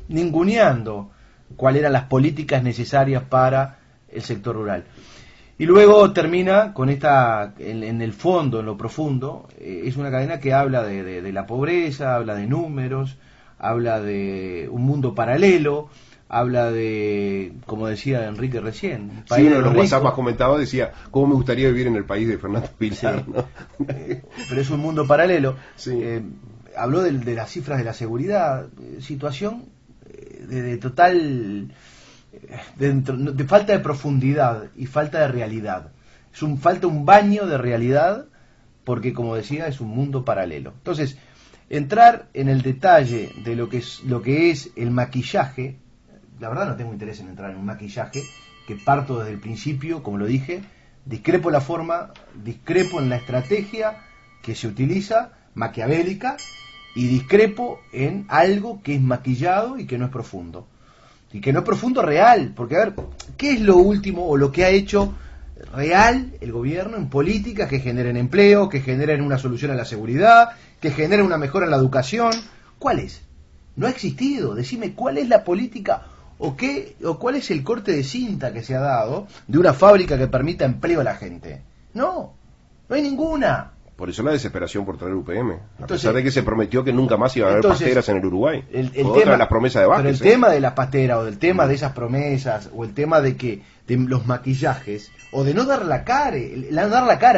E: ninguneando cuáles eran las políticas necesarias para el sector rural. Y luego termina con esta, en el fondo, en lo profundo, es una cadena que habla de la pobreza, habla de números, habla de un mundo paralelo, habla de, como decía Enrique recién,
C: sí, uno de los WhatsApp más comentados decía: ¿cómo me gustaría vivir en el país de Fernando Vilar?
E: Sí.
C: ¿No?
E: Pero es un mundo paralelo.
C: Sí.
E: Habló de las cifras de la seguridad, situación de total... de falta de profundidad y falta de realidad. Falta un baño de realidad, porque, como decía, es un mundo paralelo. Entonces, entrar en el detalle de lo que es el maquillaje, la verdad no tengo interés en entrar en un maquillaje, que parto desde el principio, como lo dije, discrepo en la forma, discrepo en la estrategia que se utiliza, maquiavélica, y discrepo en algo que es maquillado y que no es profundo. Y que no es profundo real, porque a ver, ¿qué es lo último o lo que ha hecho real el gobierno en políticas que generen empleo, que generen una solución a la seguridad, que generen una mejora en la educación? ¿Cuál es? No ha existido. Decime cuál es la política o cuál es el corte de cinta que se ha dado de una fábrica que permita empleo a la gente. No hay ninguna.
C: Por eso la desesperación por traer UPM, a
E: Entonces,
C: pesar de que se prometió que nunca más iba a haber pasteras en el Uruguay.
E: El
C: otra
E: tema,
C: de las promesas de Vázquez.
E: pero el tema de las pasteras, o del tema de esas promesas, o el tema de los maquillajes, o de no dar la cara,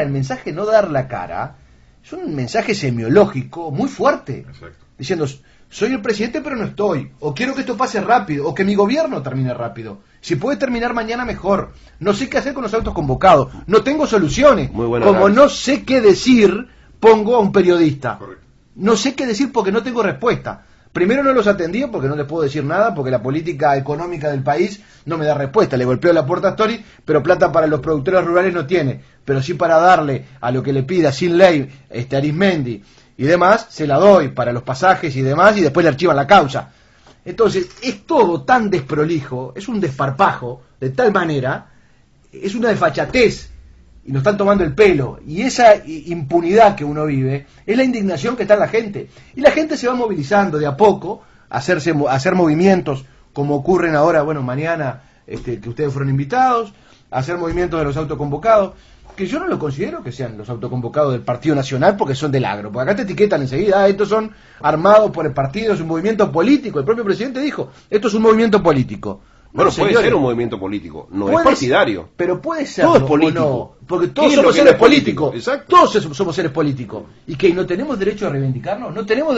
E: el mensaje no dar la cara, Es un mensaje semiológico muy fuerte.
F: Exacto.
E: Diciendo, soy el presidente pero no estoy, o quiero que esto pase rápido, o que mi gobierno termine rápido. Si puede terminar mañana mejor. No sé qué hacer con los autos convocados, no tengo soluciones.
C: Muy buena
E: Como
C: análisis.
E: no sé qué decir, pongo a un periodista.
F: Correcto.
E: No sé qué decir porque no tengo respuesta. Primero no los atendí porque no les puedo decir nada, porque la política económica del país no me da respuesta. Le golpeo la puerta a Astori, pero plata para los productores rurales no tiene. Pero sí para darle a lo que le pida sin ley Arismendi y demás, se la doy para los pasajes y demás, y después le archivan la causa. Entonces, es todo tan desprolijo, es un desparpajo, de tal manera, es una desfachatez, y nos están tomando el pelo, y esa impunidad que uno vive, es la indignación que está en la gente. Y la gente se va movilizando de a poco, a hacer movimientos, como ocurren ahora, bueno, mañana, que ustedes fueron invitados, a hacer movimientos de los autoconvocados, que yo no lo considero que sean los autoconvocados del Partido Nacional porque son del agro, porque acá te etiquetan enseguida, estos son armados por el partido, es un movimiento político. El propio presidente dijo, esto es un movimiento político.
C: Bueno,
E: No,
C: puede
E: señores,
C: ser un movimiento político, no es
E: puede
C: partidario.
E: pero puede ser
C: Todo es político.
E: porque
C: ¿Qué
E: todos
C: es lo
E: somos
C: que no
E: seres
C: es político?
E: políticos.
C: Exacto.
E: Todos somos seres políticos. ¿Y que no tenemos derecho a reivindicarnos? ¿No tenemos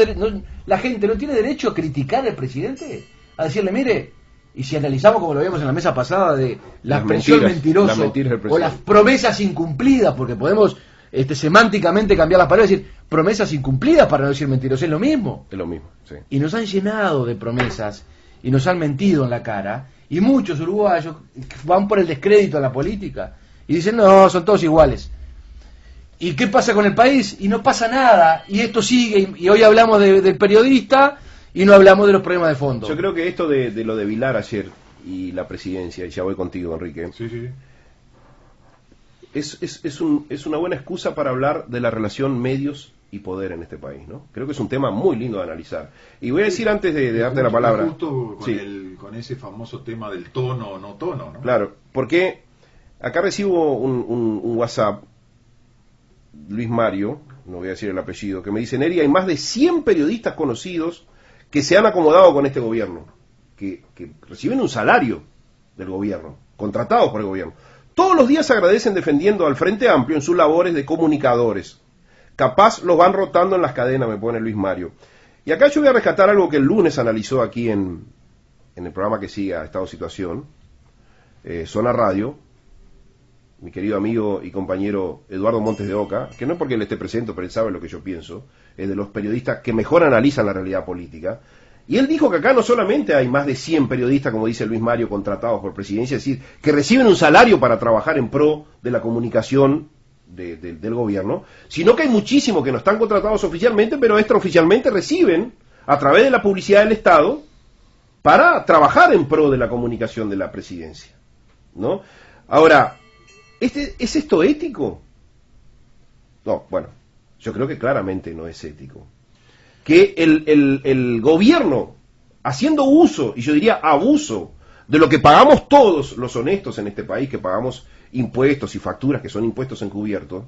E: la gente no tiene derecho a criticar al presidente? A decirle, mire, y si analizamos como lo vimos en la mesa pasada de la
C: Las
E: expresión
C: mentiras,
E: mentiroso
C: las mentiras del
E: o
C: presidente.
E: las promesas incumplidas, porque podemos semánticamente cambiar las palabras y decir promesas incumplidas para no decir mentiroso, es lo mismo.
C: Es lo mismo, sí.
E: Y nos han llenado de promesas y nos han mentido en la cara, y muchos uruguayos van por el descrédito a la política y dicen, no, son todos iguales. ¿Y qué pasa con el país? Y no pasa nada, y esto sigue, y hoy hablamos del periodista y no hablamos de los problemas de fondo.
C: Yo creo que esto de lo de Vilar ayer y la presidencia, y ya voy contigo, Enrique,
F: Sí, sí.
C: es una buena excusa para hablar de la relación medios y poder en este país, ¿no? Creo que es un tema muy lindo de analizar. Y voy a decir antes de darte la palabra.
F: Justo con,
C: Sí.
F: con ese famoso tema del tono o no tono, ¿no?
C: Claro, porque acá recibo un WhatsApp, Luis Mario, no voy a decir el apellido, que me dice, Neri, hay más de 100 periodistas conocidos que se han acomodado con este gobierno, que reciben un salario del gobierno, contratados por el gobierno. Todos los días agradecen defendiendo al Frente Amplio en sus labores de comunicadores. Capaz los van rotando en las cadenas, me pone Luis Mario. Y acá yo voy a rescatar algo que el lunes analizó aquí en el programa que sigue a Estado Situación, Zona Radio, mi querido amigo y compañero Eduardo Montes de Oca, que no es porque él esté presente, pero él sabe lo que yo pienso, es de los periodistas que mejor analizan la realidad política. Y él dijo que acá no solamente hay más de 100 periodistas, como dice Luis Mario, contratados por presidencia, es decir, que reciben un salario para trabajar en pro de la comunicación del gobierno, sino que hay muchísimos que no están contratados oficialmente, pero extraoficialmente reciben, a través de la publicidad del Estado, para trabajar en pro de la comunicación de la presidencia, ¿no? Ahora, ¿es esto ético? No, bueno, yo creo que claramente no es ético. Que el gobierno, haciendo uso, y yo diría abuso, de lo que pagamos todos los honestos en este país, que pagamos impuestos y facturas que son impuestos encubiertos,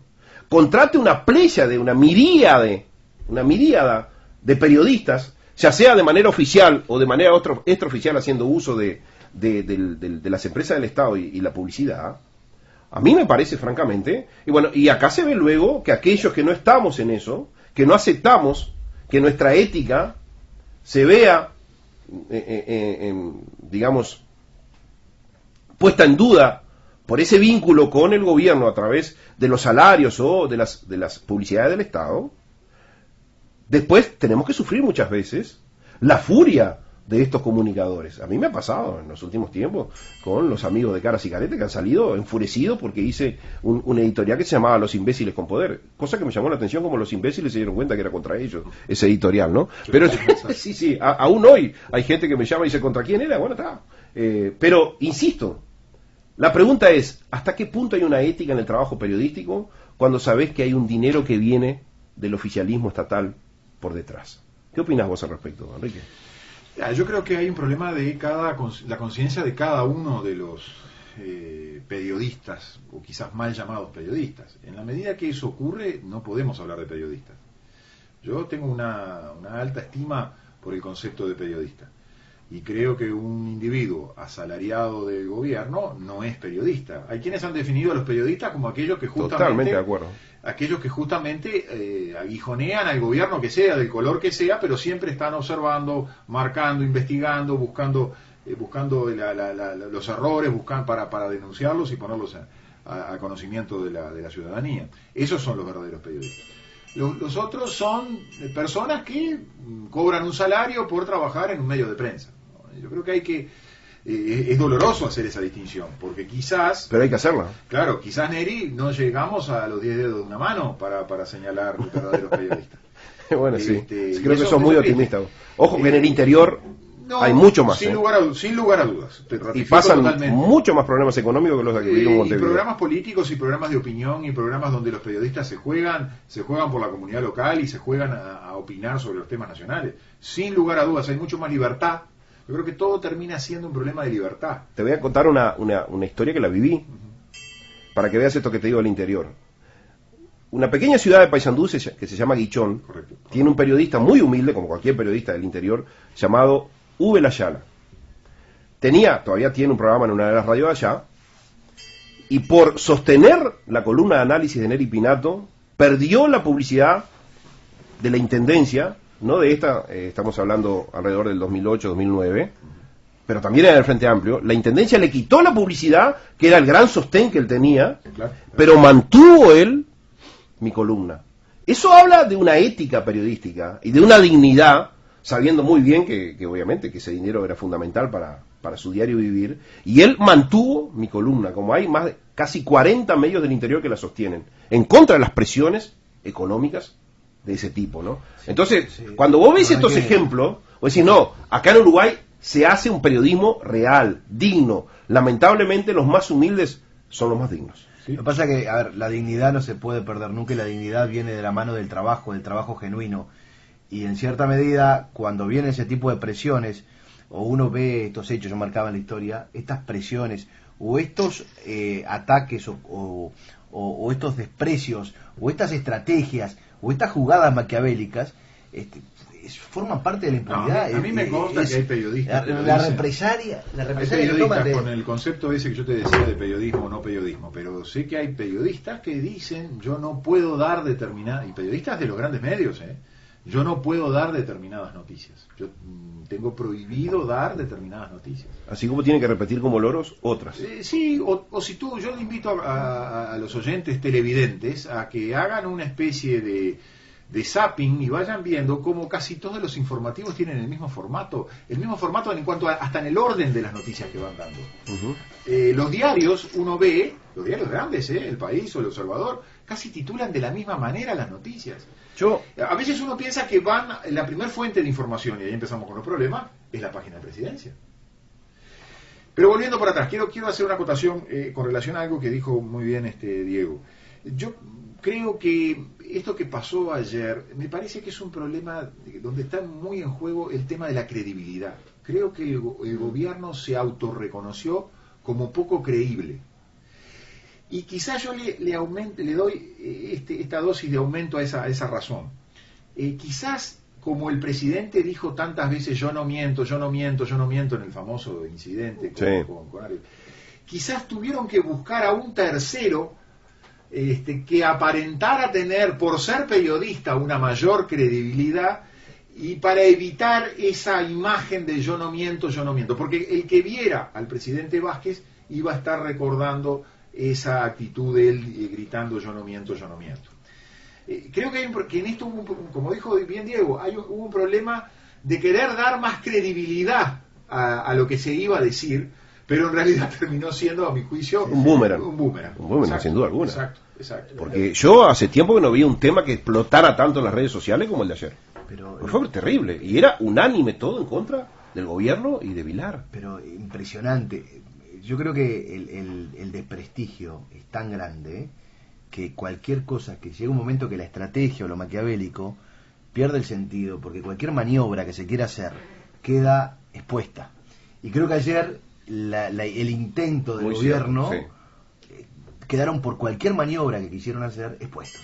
C: contrate una pléyade, una miríada de periodistas, ya sea de manera oficial o de manera extraoficial, haciendo uso de las empresas del Estado y la publicidad. A mí me parece, francamente, y bueno, y acá se ve luego que aquellos que no estamos en eso, que no aceptamos que nuestra ética se vea, digamos, puesta en duda por ese vínculo con el gobierno a través de los salarios o de las publicidades del Estado, después tenemos que sufrir muchas veces la furia de estos comunicadores. A mí me ha pasado en los últimos tiempos con los amigos de Caras y Caretas que han salido enfurecidos porque hice un editorial que se llamaba Los imbéciles con poder, cosa que me llamó la atención, como los imbéciles se dieron cuenta que era contra ellos ese editorial, ¿no? Pero sí, aún hoy hay gente que me llama y dice, ¿contra quién era? Bueno, está. Pero, insisto, la pregunta es, ¿hasta qué punto hay una ética en el trabajo periodístico cuando sabés que hay un dinero que viene del oficialismo estatal por detrás? ¿Qué opinás vos al respecto, Enrique?
F: Yo creo que hay un problema de la conciencia de cada uno de los periodistas, o quizás mal llamados periodistas. En la medida que eso ocurre, no podemos hablar de periodistas. Yo tengo una alta estima por el concepto de periodista. Y creo que un individuo asalariado del gobierno no es periodista. Hay quienes han definido a los periodistas como aquellos que justamente...
C: Totalmente de acuerdo.
F: Aquellos que justamente aguijonean al gobierno que sea, del color que sea, pero siempre están observando, marcando, investigando, buscando los errores, para denunciarlos y ponerlos a conocimiento de la ciudadanía. Esos son los verdaderos periodistas. Los otros son personas que cobran un salario por trabajar en un medio de prensa. Yo creo que es doloroso hacer esa distinción, porque quizás...
C: Pero hay que hacerla.
F: Claro, quizás, Neri, no llegamos a los 10 dedos de una mano para señalar verdaderos periodistas.
C: Bueno, sí. Creo que sos muy optimista. Ojo que en el interior hay mucho más.
F: Sin lugar a dudas.
C: Y pasan mucho más problemas económicos que los que vivimos en Montevideo.
F: Y programas políticos y programas de opinión y programas donde los periodistas se juegan por la comunidad local y se juegan a opinar sobre los temas nacionales. Sin lugar a dudas, hay mucho más libertad. Yo creo que todo termina siendo un problema de libertad.
C: Te voy a contar una historia que la viví, para que veas esto que te digo al interior. Una pequeña ciudad de Paysandú que se llama Guichón, correcto, tiene un periodista muy humilde, como cualquier periodista del interior, llamado Uwe Layala. Todavía tiene un programa en una de las radios allá, y por sostener la columna de análisis de Neri Pinato, perdió la publicidad de la intendencia, no de esta, estamos hablando alrededor del 2008-2009, pero también era del Frente Amplio. La intendencia le quitó la publicidad, que era el gran sostén que él tenía, pero mantuvo él mi columna. Eso habla de una ética periodística y de una dignidad, sabiendo muy bien que obviamente que ese dinero era fundamental para su diario vivir, y él mantuvo mi columna, como hay más de casi 40 medios del interior que la sostienen, en contra de las presiones económicas de ese tipo, ¿no? Sí, entonces, sí, cuando vos ves estos ejemplos, vos decís, no, acá en Uruguay se hace un periodismo real, digno. Lamentablemente los más humildes son los más dignos.
E: ¿Sí? Lo que pasa es que, a ver, la dignidad no se puede perder nunca, y la dignidad viene de la mano del trabajo genuino. Y en cierta medida, cuando viene ese tipo de presiones, o uno ve estos hechos, yo marcaba en la historia, estas presiones, o estos ataques, o estos desprecios, o estas estrategias, o estas jugadas maquiavélicas, forman parte de la impunidad.
F: No, a mí me consta que hay periodistas.
E: La represalia.
F: Hay periodistas con el concepto ese que yo te decía de periodismo o no periodismo, pero sé que hay periodistas que dicen, yo no puedo dar determinadas, y periodistas de los grandes medios, yo no puedo dar determinadas noticias. Yo tengo prohibido dar determinadas noticias.
C: Así como tienen que repetir como loros otras.
F: Sí, o si tú, yo le invito a los oyentes televidentes a que hagan una especie de zapping y vayan viendo cómo casi todos los informativos tienen el mismo formato en cuanto hasta en el orden de las noticias que van dando. Los diarios, uno ve, los diarios grandes, El País o El Observador, casi titulan de la misma manera las noticias. A veces uno piensa que la primera fuente de información, y ahí empezamos con los problemas, es la página de Presidencia. Pero volviendo para atrás, quiero hacer una acotación con relación a algo que dijo muy bien Diego. Yo creo que esto que pasó ayer me parece que es un problema donde está muy en juego el tema de la credibilidad. Creo que el gobierno se autorreconoció como poco creíble. Y quizás yo le doy esta dosis de aumento a esa razón. Quizás, como el presidente dijo tantas veces, yo no miento en el famoso incidente con Ariel, quizás tuvieron que buscar a un tercero que aparentara tener, por ser periodista, una mayor credibilidad, y para evitar esa imagen de yo no miento, porque el que viera al presidente Vázquez iba a estar recordando esa actitud de él gritando yo no miento. Creo que en esto hubo, como dijo bien Diego, hubo un problema de querer dar más credibilidad a lo que se iba a decir, pero en realidad terminó siendo, a mi juicio,
C: un boomerang.
F: Exacto,
C: sin duda alguna.
F: Exacto.
C: Porque yo hace tiempo que no vi un tema que explotara tanto en las redes sociales como el de ayer.
E: Pero
C: fue terrible. Y era unánime todo en contra del gobierno y de Vilar.
E: Pero impresionante. Yo creo que el desprestigio es tan grande que cualquier cosa, que llega un momento que la estrategia o lo maquiavélico pierde el sentido, porque cualquier maniobra que se quiera hacer queda expuesta. Y creo que ayer el intento del gobierno quedaron por cualquier maniobra que quisieron hacer expuestos.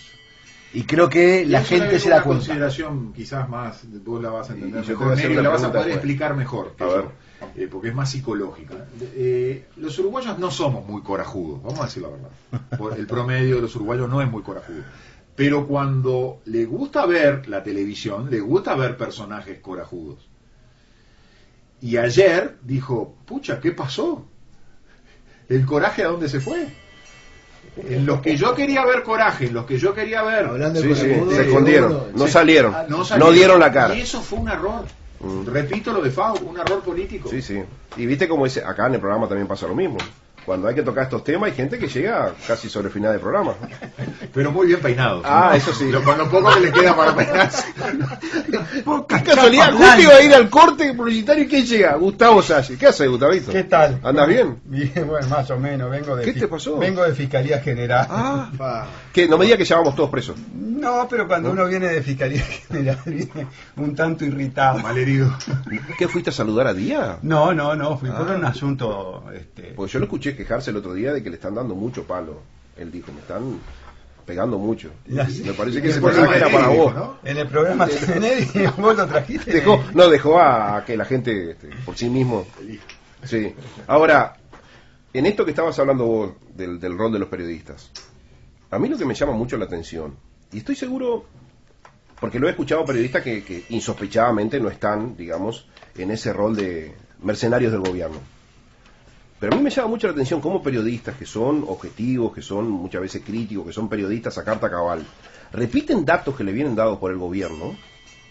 E: Y creo que la gente se da cuenta.
F: Una consideración quizás más, vos la vas a entender
C: Y yo
F: mejor,
C: te voy a hacer
F: Negro,
C: una
F: la vas a
C: pregunta
F: poder
C: después.
F: explicar mejor que
C: A ver.
F: yo, porque es más psicológica. Los uruguayos no somos muy corajudos, vamos a decir la verdad. El promedio de los uruguayos no es muy corajudo. Pero cuando le gusta ver la televisión, le gusta ver personajes corajudos. Y ayer dijo, pucha, ¿qué pasó? ¿El coraje a dónde se fue? En los que yo quería ver coraje, en los que yo quería ver...
E: Hablando
C: Sí,
E: del
C: sí,
E: corajudo,
C: se escondieron, no salieron, no dieron la cara.
F: Y eso fue un error. Repito lo de Fau, un error político.
C: Sí, sí. Y viste cómo es, acá en el programa también pasa lo mismo. Cuando hay que tocar estos temas hay gente que llega casi sobre el final del programa.
F: Pero muy bien peinado.
C: Ah,
F: ¿no?
C: eso sí.
F: Con lo poco que le queda para peinarse.
C: Qué casualidad, justo iba a ir al corte publicitario y ¿quién llega? Gustavo Salles. ¿Qué hace, Gustavito?
H: ¿Qué tal?
C: ¿Andas bien?
H: Bien, bueno, más o menos.
C: ¿Qué te pasó?
H: Vengo de Fiscalía General.
C: Ah, que no me diga que ya vamos todos presos.
H: No, pero cuando uno viene de Fiscalía General viene un tanto irritado.
F: Malherido.
C: ¿Qué fuiste a saludar a Día?
H: No, fui por un asunto...
C: Pues yo lo escuché quejarse el otro día de que le están dando mucho palo. Él dijo, me están pegando mucho.
H: Ya sé.
C: Me parece que
F: El
C: ese
F: programa
C: mensaje era
F: de
C: para
F: Negri,
C: vos.
F: ¿no?
H: En el programa de Neri, vos lo trajiste.
C: Dejó a que la gente por sí mismo. Sí. Ahora, en esto que estabas hablando vos del rol de los periodistas, a mí lo que me llama mucho la atención, y estoy seguro, porque lo he escuchado periodistas que insospechadamente no están, digamos, en ese rol de mercenarios del gobierno. Pero a mí me llama mucho la atención cómo periodistas que son objetivos, que son muchas veces críticos, que son periodistas a carta cabal, repiten datos que le vienen dados por el gobierno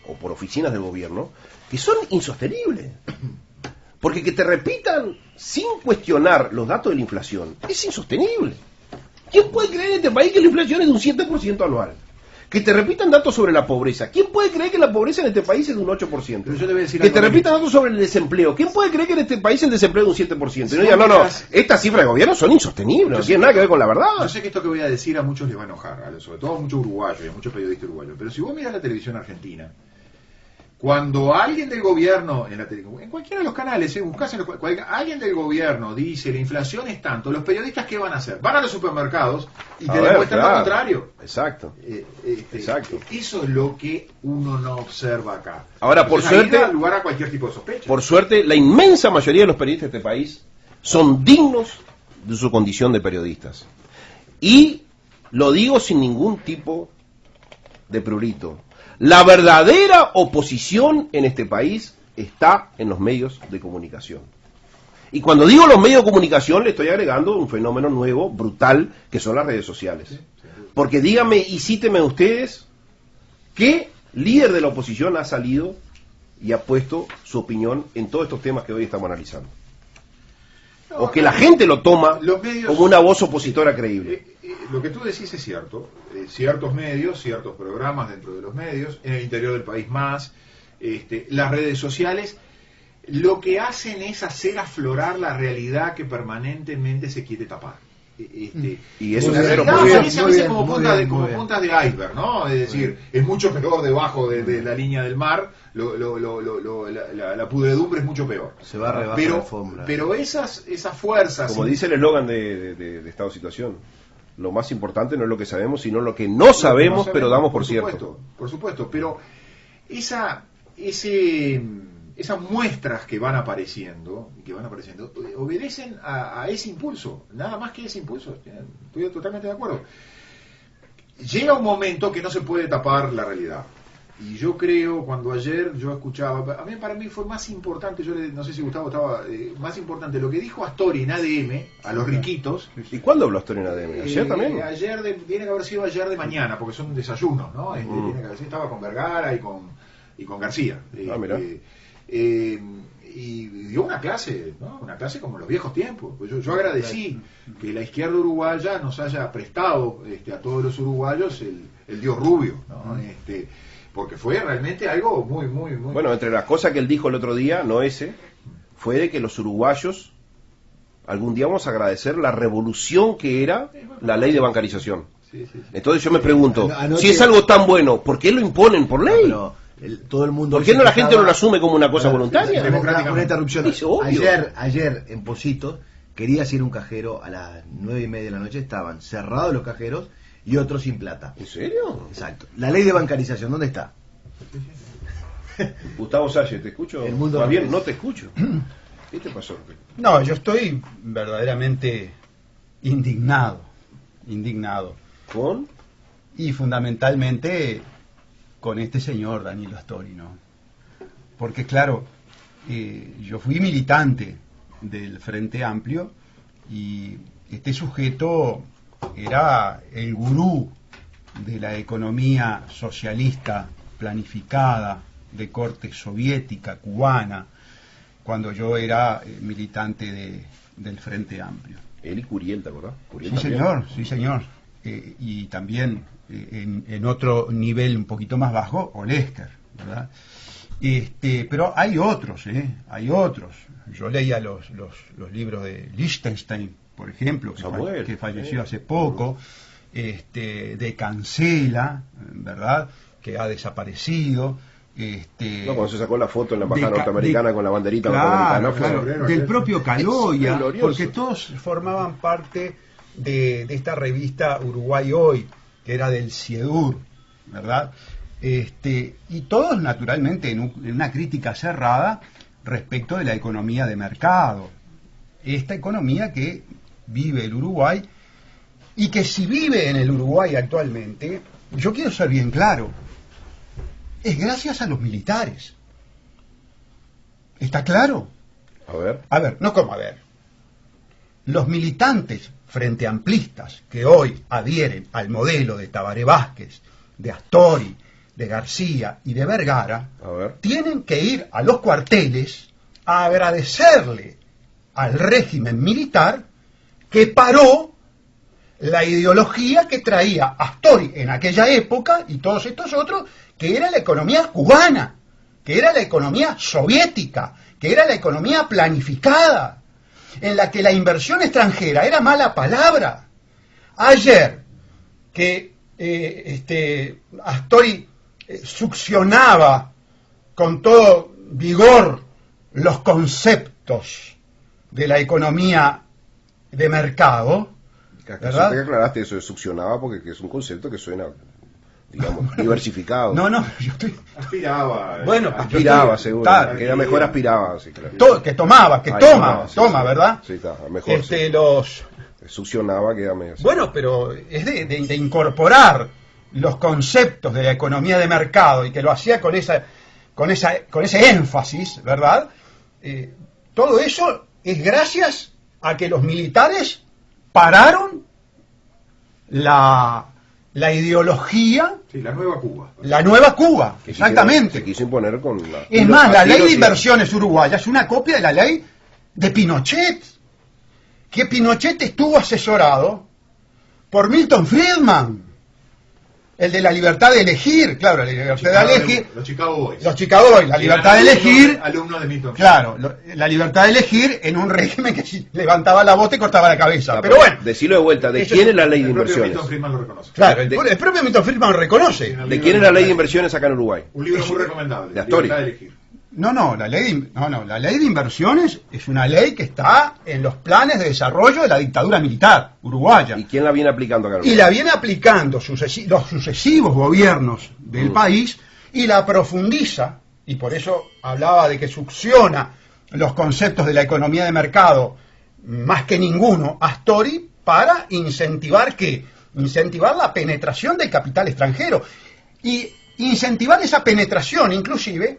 C: o por oficinas del gobierno que son insostenibles. Porque que te repitan sin cuestionar los datos de la inflación es insostenible. ¿Quién puede creer en este país que la inflación es de un 7% anual? Que te repitan datos sobre la pobreza. ¿Quién puede creer que la pobreza en este país es de un 8%?
F: Pero yo le voy a decir
C: Que
F: algo
C: te
F: a
C: repitan datos sobre el desempleo. ¿Quién puede creer que en este país el desempleo es de un 7%? Y no digan, no,
F: miras-
C: estas cifras de gobierno son insostenibles, no tienen nada que ver con la verdad.
F: Yo sé que esto que voy a decir a muchos les va a enojar, sobre todo a muchos uruguayos y a muchos periodistas uruguayos. Pero si vos miras la televisión argentina, cuando alguien del gobierno, en cualquiera de los canales, buscás alguien del gobierno dice la inflación es tanto, los periodistas ¿qué van a hacer? Van a los supermercados y te demuestran lo contrario.
C: Exacto. Exacto.
F: Eso es lo que uno no observa acá.
C: Ahora, por
F: Entonces, ahí
C: suerte-
F: da lugar a cualquier tipo de sospecha.
C: Por suerte, la inmensa mayoría de los periodistas de este país son dignos de su condición de periodistas. Y lo digo sin ningún tipo de prurito. La verdadera oposición en este país está en los medios de comunicación. Y cuando digo los medios de comunicación, le estoy agregando un fenómeno nuevo, brutal, que son las redes sociales. Porque díganme y cítenme ustedes qué líder de la oposición ha salido y ha puesto su opinión en todos estos temas que hoy estamos analizando. O que la gente lo toma
F: los medios-
C: como una voz opositora creíble.
F: Lo que tú decís es cierto. Ciertos medios, ciertos programas dentro de los medios, en el interior del país más, las redes sociales, lo que hacen es hacer aflorar la realidad que permanentemente se quiere tapar.
C: Y eso
F: la
C: es cero
F: realidad
C: por ciento.
F: aparece a veces como,
E: muy
F: puntas
E: bien,
F: de, como
E: muy bien.
F: puntas de iceberg, ¿no? Es decir, es mucho peor debajo de la línea del mar, la pudredumbre es mucho peor.
E: Se va rebajo la alfombra.
F: Pero esas fuerzas...
C: Como dice el eslogan de Estado de Situación, lo más importante no es lo que sabemos, sino lo que no sabemos, pero damos por cierto.
F: Por supuesto, pero esas muestras que van apareciendo, obedecen a ese impulso, nada más que ese impulso. Estoy totalmente de acuerdo. Llega un momento que no se puede tapar la realidad. Y yo creo, cuando ayer yo escuchaba, para mí fue más importante, no sé si Gustavo estaba, más importante lo que dijo Astori en ADM, a los riquitos.
C: ¿Y cuándo habló Astori en ADM? ¿Ayer también?
F: Tiene que haber sido ayer de mañana, porque son desayunos, ¿no? Tiene que haber sido, estaba con Vergara y con García.
C: Mirá.
F: Y dio una clase, ¿no? Una clase como en los viejos tiempos. Pues yo agradecí que la izquierda uruguaya nos haya prestado a todos los uruguayos el Dios Rubio, ¿no? Porque fue realmente algo muy...
C: Bueno, entre las cosas que él dijo el otro día, no ese, fue de que los uruguayos algún día vamos a agradecer la revolución que era la ley de bancarización.
F: Sí.
C: Entonces yo me pregunto,
E: Anoche-
C: si es algo tan bueno, ¿por qué lo imponen por ley?
E: Pero todo el mundo...
C: ¿Por qué
E: se
C: no la gente
E: quejaba-
C: no lo asume como una cosa voluntaria?
E: Una interrupción.
C: Es obvio.
E: Ayer en Positos querías ir a un cajero a las 9:30 de la noche, estaban cerrados los cajeros y otros sin plata.
C: ¿En serio?
E: Exacto. La ley de bancarización, ¿dónde está?
C: Gustavo Salle, ¿te escucho?
E: El mundo
C: Más bien,
E: no
C: no te escucho. ¿Qué te pasó?
H: No, yo estoy verdaderamente indignado.
C: ¿Con?
H: Y fundamentalmente con este señor, Danilo Astori, ¿no? Porque claro, yo fui militante del Frente Amplio y este sujeto era el gurú de la economía socialista planificada de corte soviética, cubana, cuando yo era militante del Frente Amplio.
C: Él y Curiel, ¿te acordás? Curiel
H: Sí,
C: también.
H: señor, sí, señor. Y también en otro nivel un poquito más bajo, Olesker, ¿verdad? Pero hay otros, hay otros. Yo leía los libros de Liechtenstein, por ejemplo, que falleció hace poco, de Cancela, ¿verdad?, que ha desaparecido.
C: No, cuando se sacó la foto en la embajada norteamericana con la banderita norteamericana.
H: Claro, del propio Caloya,
C: glorioso.
H: porque todos formaban parte de esta revista Uruguay Hoy, que era del CIEDUR, ¿verdad? Y todos naturalmente en una crítica cerrada respecto de la economía de mercado, esta economía que vive el Uruguay y que si vive en el Uruguay actualmente, yo quiero ser bien claro, es gracias a los militares. ¿Está claro?
C: A ver.
H: Los militantes frente amplistas que hoy adhieren al modelo de Tabaré Vázquez, de Astori, de García y de Vergara, tienen que ir a los cuarteles a agradecerle al régimen militar que paró la ideología que traía Astori en aquella época y todos estos otros, que era la economía cubana, que era la economía soviética, que era la economía planificada, en la que la inversión extranjera era mala palabra. Ayer que Astori succionaba con todo vigor los conceptos de la economía de mercado, ¿verdad?
C: Te aclaraste eso de succionaba porque es un concepto que suena, digamos, diversificado.
H: No, yo estoy...
F: Aspiraba.
H: Bueno,
C: aspiraba, seguro. Que era mejor aspiraba, sí, claro.
H: Que tomaba, toma, ¿verdad?
C: Sí, está, mejor. Sí. Succionaba, queda medio.
H: Bueno, pero es de incorporar los conceptos de la economía de mercado y que lo hacía con ese énfasis, ¿verdad? Todo eso es gracias a que los militares pararon la ideología.
F: Sí, la nueva Cuba.
H: La nueva Cuba, exactamente.
C: Se quiso imponer con la...
H: Es más, la ley de inversiones uruguaya es una copia de la ley de Pinochet, que Pinochet estuvo asesorado por Milton Friedman, el de la libertad de elegir, claro, la libertad de elegir.
F: Los Chicago Boys.
H: Los Chicago Boys, la libertad de elegir.
F: Alumnos de Milton Friedman.
H: Claro, la libertad de elegir en un régimen que si levantaba la bota y cortaba la cabeza. Pero bueno.
C: Decilo de vuelta, ¿de quién es la ley de inversiones?
F: Milton Friedman lo reconoce.
H: Claro, el propio Milton Friedman lo reconoce.
C: ¿De quién es la ley de inversiones acá en Uruguay?
F: Un libro muy recomendable.
C: De Astori.
F: Libertad de elegir.
H: La ley de inversiones es una ley que está en los planes de desarrollo de la dictadura militar uruguaya.
C: ¿Y quién la viene aplicando acá en Uruguay?
H: Y la viene aplicando los sucesivos gobiernos del país y la profundiza, y por eso hablaba de que succiona los conceptos de la economía de mercado más que ninguno Astori para incentivar la penetración del capital extranjero y incentivar esa penetración inclusive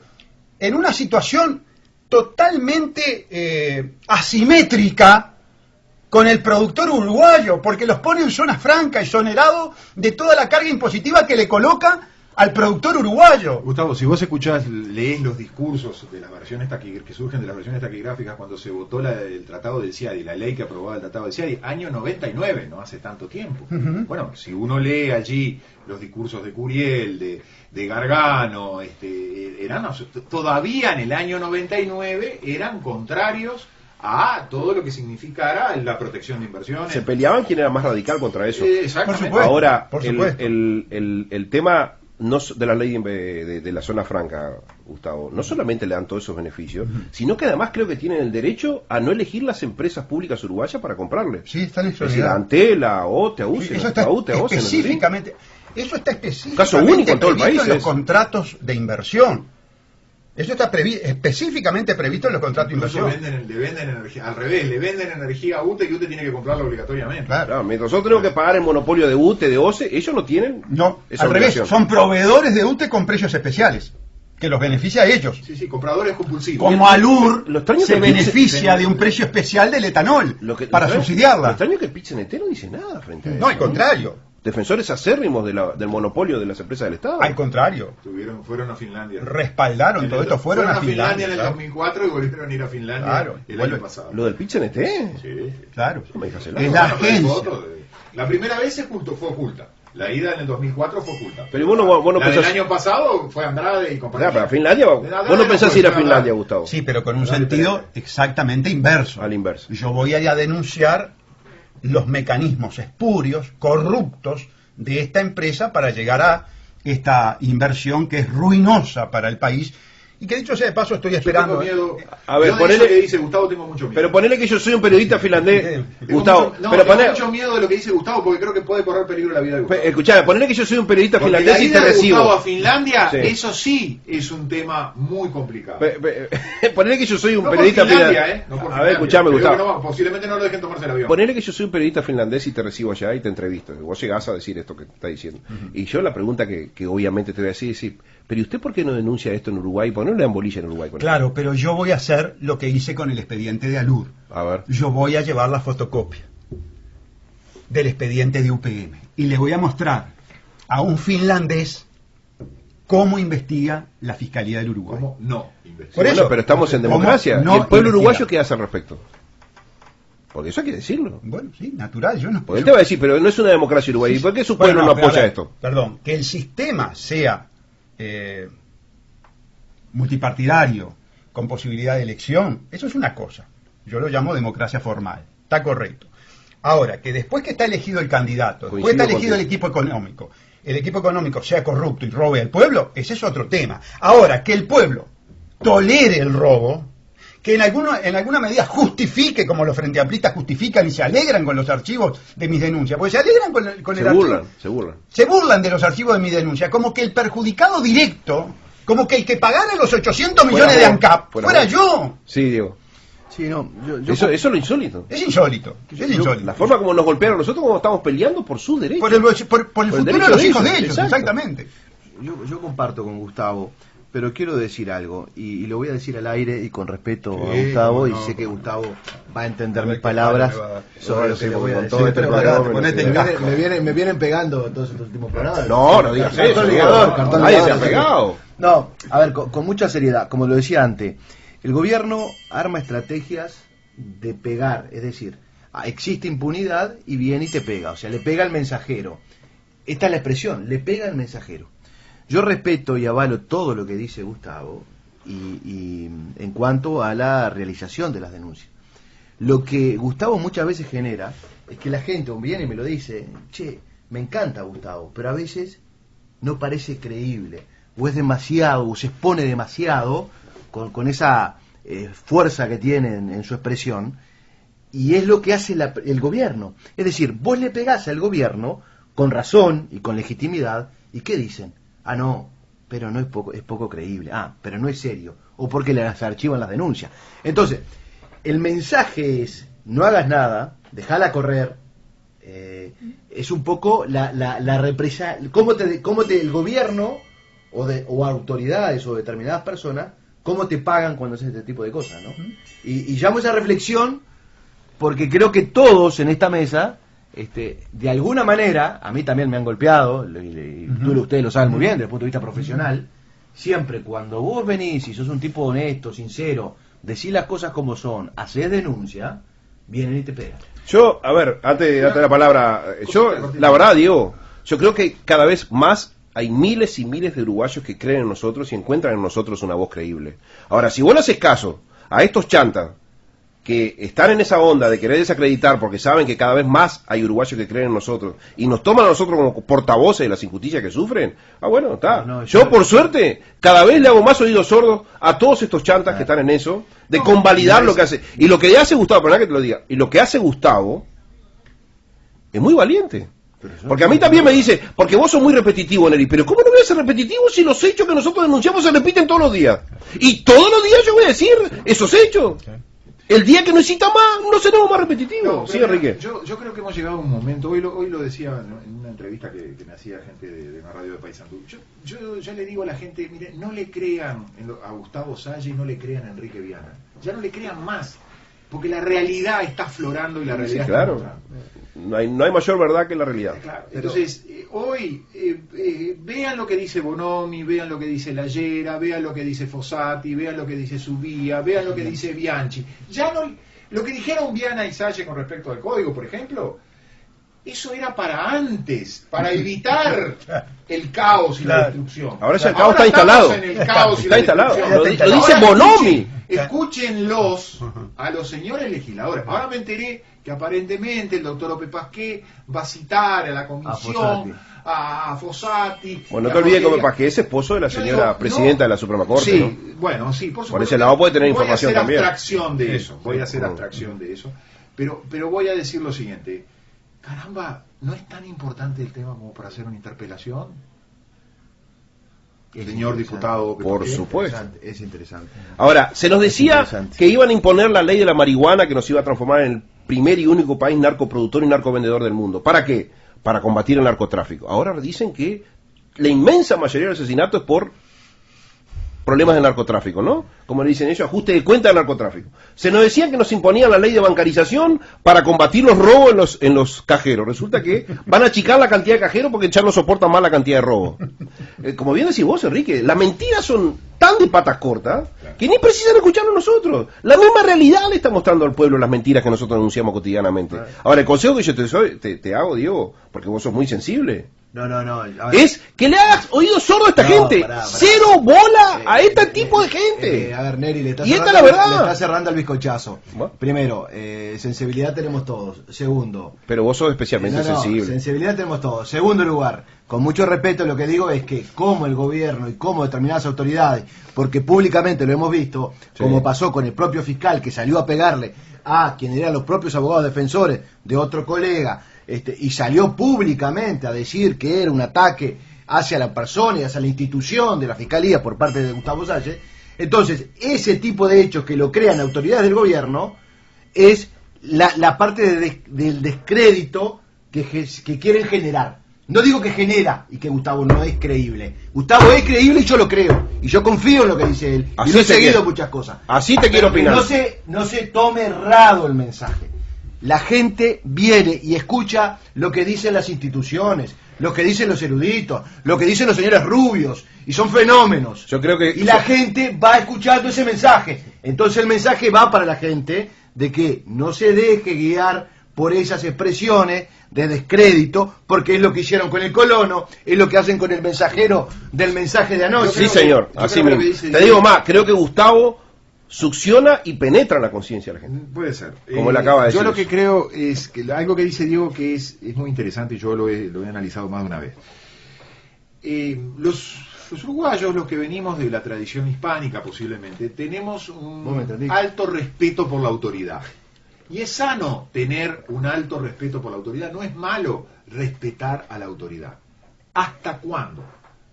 H: en una situación totalmente asimétrica con el productor uruguayo, porque los pone en zona franca, exonerado de toda la carga impositiva que le coloca al productor uruguayo.
F: Gustavo, si vos leés los discursos de las versiones que surgen de las versiones taquigráficas cuando se votó el Tratado del CIADI, la ley que aprobaba el Tratado del CIADI, año 99, no hace tanto tiempo. Bueno, si uno lee allí los discursos de Curiel, de Gargano, todavía en el año 99 eran contrarios a todo lo que significara la protección de inversiones.
C: Se peleaban quién era más radical contra eso.
F: Exactamente.
C: Ahora,
H: por supuesto.
C: el tema de la ley de la zona franca, Gustavo, no solamente le dan todos esos beneficios, sino que además creo que tienen el derecho a no elegir las empresas públicas uruguayas para comprarle.
H: Sí, están
C: Es decir, Antela, OTE, AUCE,
H: eso está específicamente, eso está específicamente
C: caso único en todo el país
H: en los contratos de inversión. Eso está específicamente previsto en los contratos de
F: Incluso
H: inversión.
F: le venden energía, al revés, le venden energía a UTE y UTE tiene que comprarla obligatoriamente.
C: Claro, mientras nosotros tenemos que pagar el monopolio de UTE, de OCE, ellos no tienen
H: No,
C: esa
H: al revés,
C: obligación.
H: son proveedores de UTE con precios especiales, que los beneficia a ellos.
F: Sí, compradores compulsivos.
H: Como Alur
C: Lo extraño
H: se
C: que
H: beneficia de un precio especial del etanol para
C: Lo
H: subsidiarla.
C: extraño que el PIT-CNT no dice nada frente a eso.
H: No, al contrario.
C: Defensores acérrimos del monopolio de las empresas del Estado.
H: Al contrario.
F: Fueron a Finlandia.
H: Respaldaron todo esto, fueron a Finlandia.
F: En el 2004 y volvieron a ir a Finlandia el año pasado.
C: ¿Lo del PIT-CNT?
F: Sí.
H: Claro.
C: No me digas el
H: Es
C: agua.
H: la agencia.
F: La primera vez fue oculta. La ida en el 2004 fue oculta.
C: Pero vos no
F: la del
C: pensás...
F: año pasado fue Andrade y compañía.
C: Para Finlandia, vos no pensás ir a Finlandia, Gustavo.
H: Sí, pero con un sentido exactamente inverso.
C: Al inverso.
H: Yo voy a ir a denunciar los mecanismos espurios, corruptos de esta empresa para llegar a esta inversión que es ruinosa para el país y que dicho sea de paso estoy esperando.
F: Miedo.
C: A ver,
F: yo de
C: ponele
F: eso que dice Gustavo tengo mucho miedo.
C: Pero ponele que yo soy un periodista finlandés,
F: Tengo
C: Gustavo.
F: mucho,
C: Pero
F: tengo
C: ponele,
F: mucho miedo de lo que dice Gustavo porque creo que puede correr peligro la vida de Gustavo.
C: escuchame, ponele que yo soy un periodista
F: Porque
C: finlandés
F: la
C: y
F: ida
C: te
F: de
C: recibo.
F: Gustavo a Finlandia,
C: Sí.
F: eso sí es un tema muy complicado.
C: Ponele que yo soy un
F: No por
C: periodista
F: Finlandia,
C: finlandés.
F: no por
C: A ver,
F: Finlandia.
C: escuchame,
F: Pero
C: Gustavo.
F: que no, posiblemente no lo dejen tomarse el avión.
C: Ponele que yo soy un periodista finlandés y te recibo allá y te entrevisto. Vos llegás a decir esto que está diciendo. Y yo la pregunta que obviamente te voy a decir es, pero ¿y usted por qué no denuncia esto en Uruguay? ¿Por qué no le dan bolilla en Uruguay con
H: Claro, pero yo voy a hacer lo que hice con el expediente de Alur.
C: esto? A ver.
H: Yo voy a llevar la fotocopia del expediente de UPM y le voy a mostrar a un finlandés cómo investiga la Fiscalía del Uruguay.
F: ¿Cómo no investigar?
H: Por
C: Bueno,
H: eso,
C: pero estamos en
H: ¿cómo
C: democracia.
H: no
C: ¿Y el pueblo
H: investiga?
C: uruguayo qué hace al respecto? Porque eso hay que decirlo.
H: Bueno, sí, natural, yo no.
C: Porque él te va a decir, pero no es una democracia uruguaya. ¿Y por qué su
H: Bueno,
C: pueblo no
H: pero a
C: apoya
H: ver,
C: esto?
H: Perdón, que el sistema sea multipartidario, con posibilidad de elección, eso es una cosa. Yo lo llamo democracia formal. Está correcto. Ahora, que después que está elegido el candidato, después
C: Coincido
H: está elegido
C: contigo.
H: el equipo económico sea corrupto y robe al pueblo, ese es otro tema. Ahora, que el pueblo tolere el robo, que en alguna medida justifique, como los frente amplistas justifican y se alegran con los archivos de mis denuncias, porque se alegran con el archivo. Se burlan de los archivos de mi denuncia, como que el perjudicado directo, como que el que pagara los 800 millones de ANCAP fuera yo.
C: Sí, Diego.
E: Sí, no,
C: Eso es lo insólito.
H: Es insólito.
C: La forma como nos golpearon nosotros cuando estamos peleando por sus derechos.
H: Por el futuro
C: derecho
H: de los
C: de
H: hijos
C: ellos,
H: de ellos,
C: exacto.
H: exactamente.
E: yo comparto con Gustavo, pero quiero decir algo, y lo voy a decir al aire y con respeto a Gustavo, y sé que Gustavo va a entender mis palabras sobre lo que le voy a decir.
C: Pero
E: Me vienen pegando todos estos últimos programas.
C: No digas eso. Nadie se ha pegado.
E: No, a ver, con mucha seriedad, como lo decía antes, el gobierno arma estrategias de pegar, es decir, existe impunidad y viene y te pega, o sea, le pega al mensajero. Esta es la expresión, le pega al mensajero. Yo respeto y avalo todo lo que dice Gustavo y en cuanto a la realización de las denuncias. Lo que Gustavo muchas veces genera es que la gente viene y me lo dice, che, me encanta Gustavo, pero a veces no parece creíble, o es demasiado, o se expone demasiado con esa fuerza que tiene en su expresión, y es lo que hace el gobierno. Es decir, vos le pegás al gobierno con razón y con legitimidad, ¿y qué dicen? Ah, no, pero no es poco creíble. Ah, pero no es serio. O porque les archivan las denuncias. Entonces, el mensaje es, no hagas nada, dejala correr. Es un poco la represión. ¿Cómo el gobierno o autoridades o determinadas personas, cómo te pagan cuando haces este tipo de cosas, ¿no? Y llamo esa reflexión porque creo que todos en esta mesa, de alguna manera, a mí también me han golpeado, ustedes lo saben muy bien desde el punto de vista profesional, siempre cuando vos venís y sos un tipo honesto, sincero, decís las cosas como son, hacés denuncia, vienen y te pegan.
C: Yo, a ver, antes de darte la palabra, la verdad, Diego, yo creo que cada vez más hay miles y miles de uruguayos que creen en nosotros y encuentran en nosotros una voz creíble. Ahora, si vos le haces caso a estos chantas que están en esa onda de querer desacreditar porque saben que cada vez más hay uruguayos que creen en nosotros y nos toman a nosotros como portavoces de las injusticias que sufren, bueno, está. Yo por suerte cada vez le hago más oídos sordos a todos estos chantas que están en eso, de convalidar lo que hace. Y lo que hace Gustavo, perdón que te lo diga, y lo que hace Gustavo es muy valiente. Porque a mí también me dice, porque vos sos muy repetitivo, Neri, pero ¿cómo no voy a ser repetitivo si los hechos que nosotros denunciamos se repiten todos los días? Y todos los días yo voy a decir esos hechos. El día que no exista más, no seremos más repetitivos.
F: No,
C: sí, Enrique.
F: Yo creo que hemos llegado a un momento, hoy lo decía en una entrevista que me hacía gente de una radio de Paysandú. Yo ya le digo a la gente, mire, no le crean a Gustavo Salle y no le crean a Enrique Viana. Ya no le crean más, porque la realidad está aflorando y la realidad está mostrando.
C: No hay mayor verdad que la realidad.
F: Claro. Entonces, hoy vean lo que dice Bonomi, vean lo que dice Lallera, vean lo que dice Fossati, vean lo que dice Subía, vean lo que dice Bianchi. Ya no, lo que dijeron Viana y Salle con respecto al código, por ejemplo, eso era para antes, para evitar el caos y la destrucción.
C: Ahora ya el caos está instalado.
F: En el caos
C: está instalado. Lo dice
F: ahora
C: Bonomi.
F: Escúchenlos a los señores legisladores. Ahora me enteré que aparentemente el doctor Ope Pasqué va a citar a la comisión, a Fossati.
C: Bueno, no te olvides que Ope Pasqué es esposo de la señora presidenta de la Suprema Corte.
F: Sí,
C: ¿no?
F: bueno, sí, por supuesto.
C: Por ese lado puede tener información también.
F: Voy a hacer abstracción de eso, voy a hacer abstracción de eso. Pero voy a decir lo siguiente. Caramba, ¿no es tan importante el tema como para hacer una interpelación? Señor diputado,
C: por supuesto.
E: Es interesante.
C: Ahora, se nos decía que iban a imponer la ley de la marihuana que nos iba a transformar en el primer y único país narcoproductor y narcovendedor del mundo. ¿Para qué? Para combatir el narcotráfico. Ahora dicen que la inmensa mayoría de los asesinatos es por problemas de narcotráfico, ¿no? Como le dicen ellos, ajuste de cuenta del narcotráfico. Se nos decía que nos imponían la ley de bancarización para combatir los robos en los cajeros. Resulta que van a achicar la cantidad de cajeros porque ya no soportan más la cantidad de robos. Como bien decís vos, Enrique, las mentiras son tan de patas cortas que ni precisan escucharnos nosotros. La misma realidad le está mostrando al pueblo las mentiras que nosotros anunciamos cotidianamente. Ahora, el consejo que yo te hago, Diego, porque vos sos muy sensible, es que le hagas oídos sordos a esta gente.
E: Pará.
C: Cero bola a este tipo de gente.
E: A ver, Neri, le está cerrando el bizcochazo.
C: ¿Bueno?
E: Primero, sensibilidad tenemos todos. Segundo,
C: pero vos sos especialmente sensible.
E: Sensibilidad tenemos todos. Segundo lugar, con mucho respeto, lo que digo es que como el gobierno y como determinadas autoridades, porque públicamente lo hemos visto, como pasó con el propio fiscal que salió a pegarle a quienes eran los propios abogados defensores de otro colega, y salió públicamente a decir que era un ataque hacia la persona y hacia la institución de la Fiscalía por parte de Gustavo Salle. Entonces, ese tipo de hechos que lo crean autoridades del gobierno es la parte del descrédito que quieren generar. No digo que genera y que Gustavo no es creíble. Gustavo es creíble y yo lo creo. Y yo confío en lo que dice él.
C: Así
E: y lo he seguido muchas cosas.
C: Así te quiero opinar.
E: No se tome errado el mensaje. La gente viene y escucha lo que dicen las instituciones, lo que dicen los eruditos, lo que dicen los señores rubios, y son fenómenos.
C: Yo creo que
E: y la gente va escuchando ese mensaje. Entonces el mensaje va para la gente de que no se deje guiar por esas expresiones de descrédito, porque es lo que hicieron con el colono, es lo que hacen con el mensajero del mensaje de anoche.
C: Sí, señor, así mismo. Te digo más, creo que Gustavo succiona y penetra en la conciencia de la gente.
F: Puede ser.
C: Como él acaba de decir.
F: Yo lo que creo es que algo que dice Diego que es muy interesante y yo lo he analizado más de una vez. Los uruguayos, los que venimos de la tradición hispánica posiblemente, tenemos un alto respeto por la autoridad. Y es sano tener un alto respeto por la autoridad. No es malo respetar a la autoridad. ¿Hasta cuándo?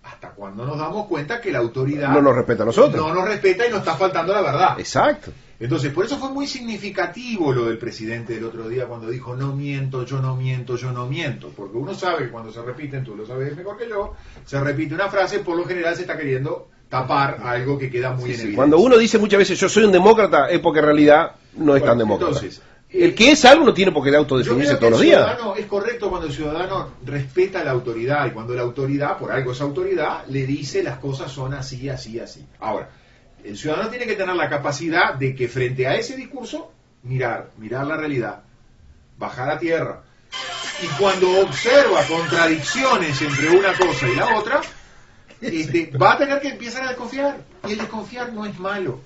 F: Hasta cuando nos damos cuenta que la autoridad
C: no nos respeta a nosotros.
F: No nos respeta y nos está faltando la verdad.
C: Exacto.
F: Entonces, por eso fue muy significativo lo del presidente del otro día cuando dijo no miento, yo no miento, yo no miento. Porque uno sabe que cuando se repiten, tú lo sabes mejor que yo, se repite una frase, por lo general se está queriendo tapar algo que queda muy en evidencia.
C: Cuando uno dice muchas veces yo soy un demócrata, es porque en realidad no es tan demócrata. Entonces, el que es algo no tiene por qué autodefinirse todos los días.
F: Es correcto cuando el ciudadano respeta a la autoridad y cuando la autoridad, por algo es autoridad, le dice las cosas son así, así, así. Ahora, el ciudadano tiene que tener la capacidad de que frente a ese discurso, mirar la realidad, bajar a tierra. Y cuando observa contradicciones entre una cosa y la otra, va a tener que empezar a desconfiar. Y el desconfiar no es malo.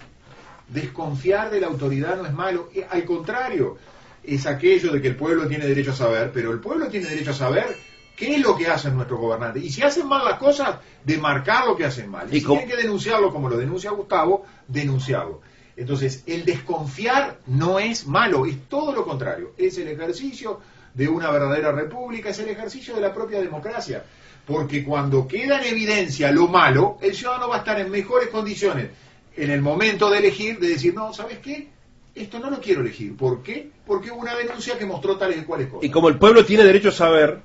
F: desconfiar de la autoridad no es malo, al contrario, es aquello de que el pueblo tiene derecho a saber, pero el pueblo tiene derecho a saber qué es lo que hacen nuestros gobernantes. Y si hacen mal las cosas, demarcar lo que hacen mal. Y si tienen que denunciarlo como lo denuncia Gustavo, denunciarlo. Entonces, el desconfiar no es malo, es todo lo contrario. Es el ejercicio de una verdadera república, es el ejercicio de la propia democracia. Porque cuando queda en evidencia lo malo, el ciudadano va a estar en mejores condiciones en el momento de elegir, de decir, no, ¿sabes qué? Esto no lo quiero elegir. ¿Por qué? Porque hubo una denuncia que mostró tales y cuales cosas.
C: Y como el pueblo tiene derecho a saber,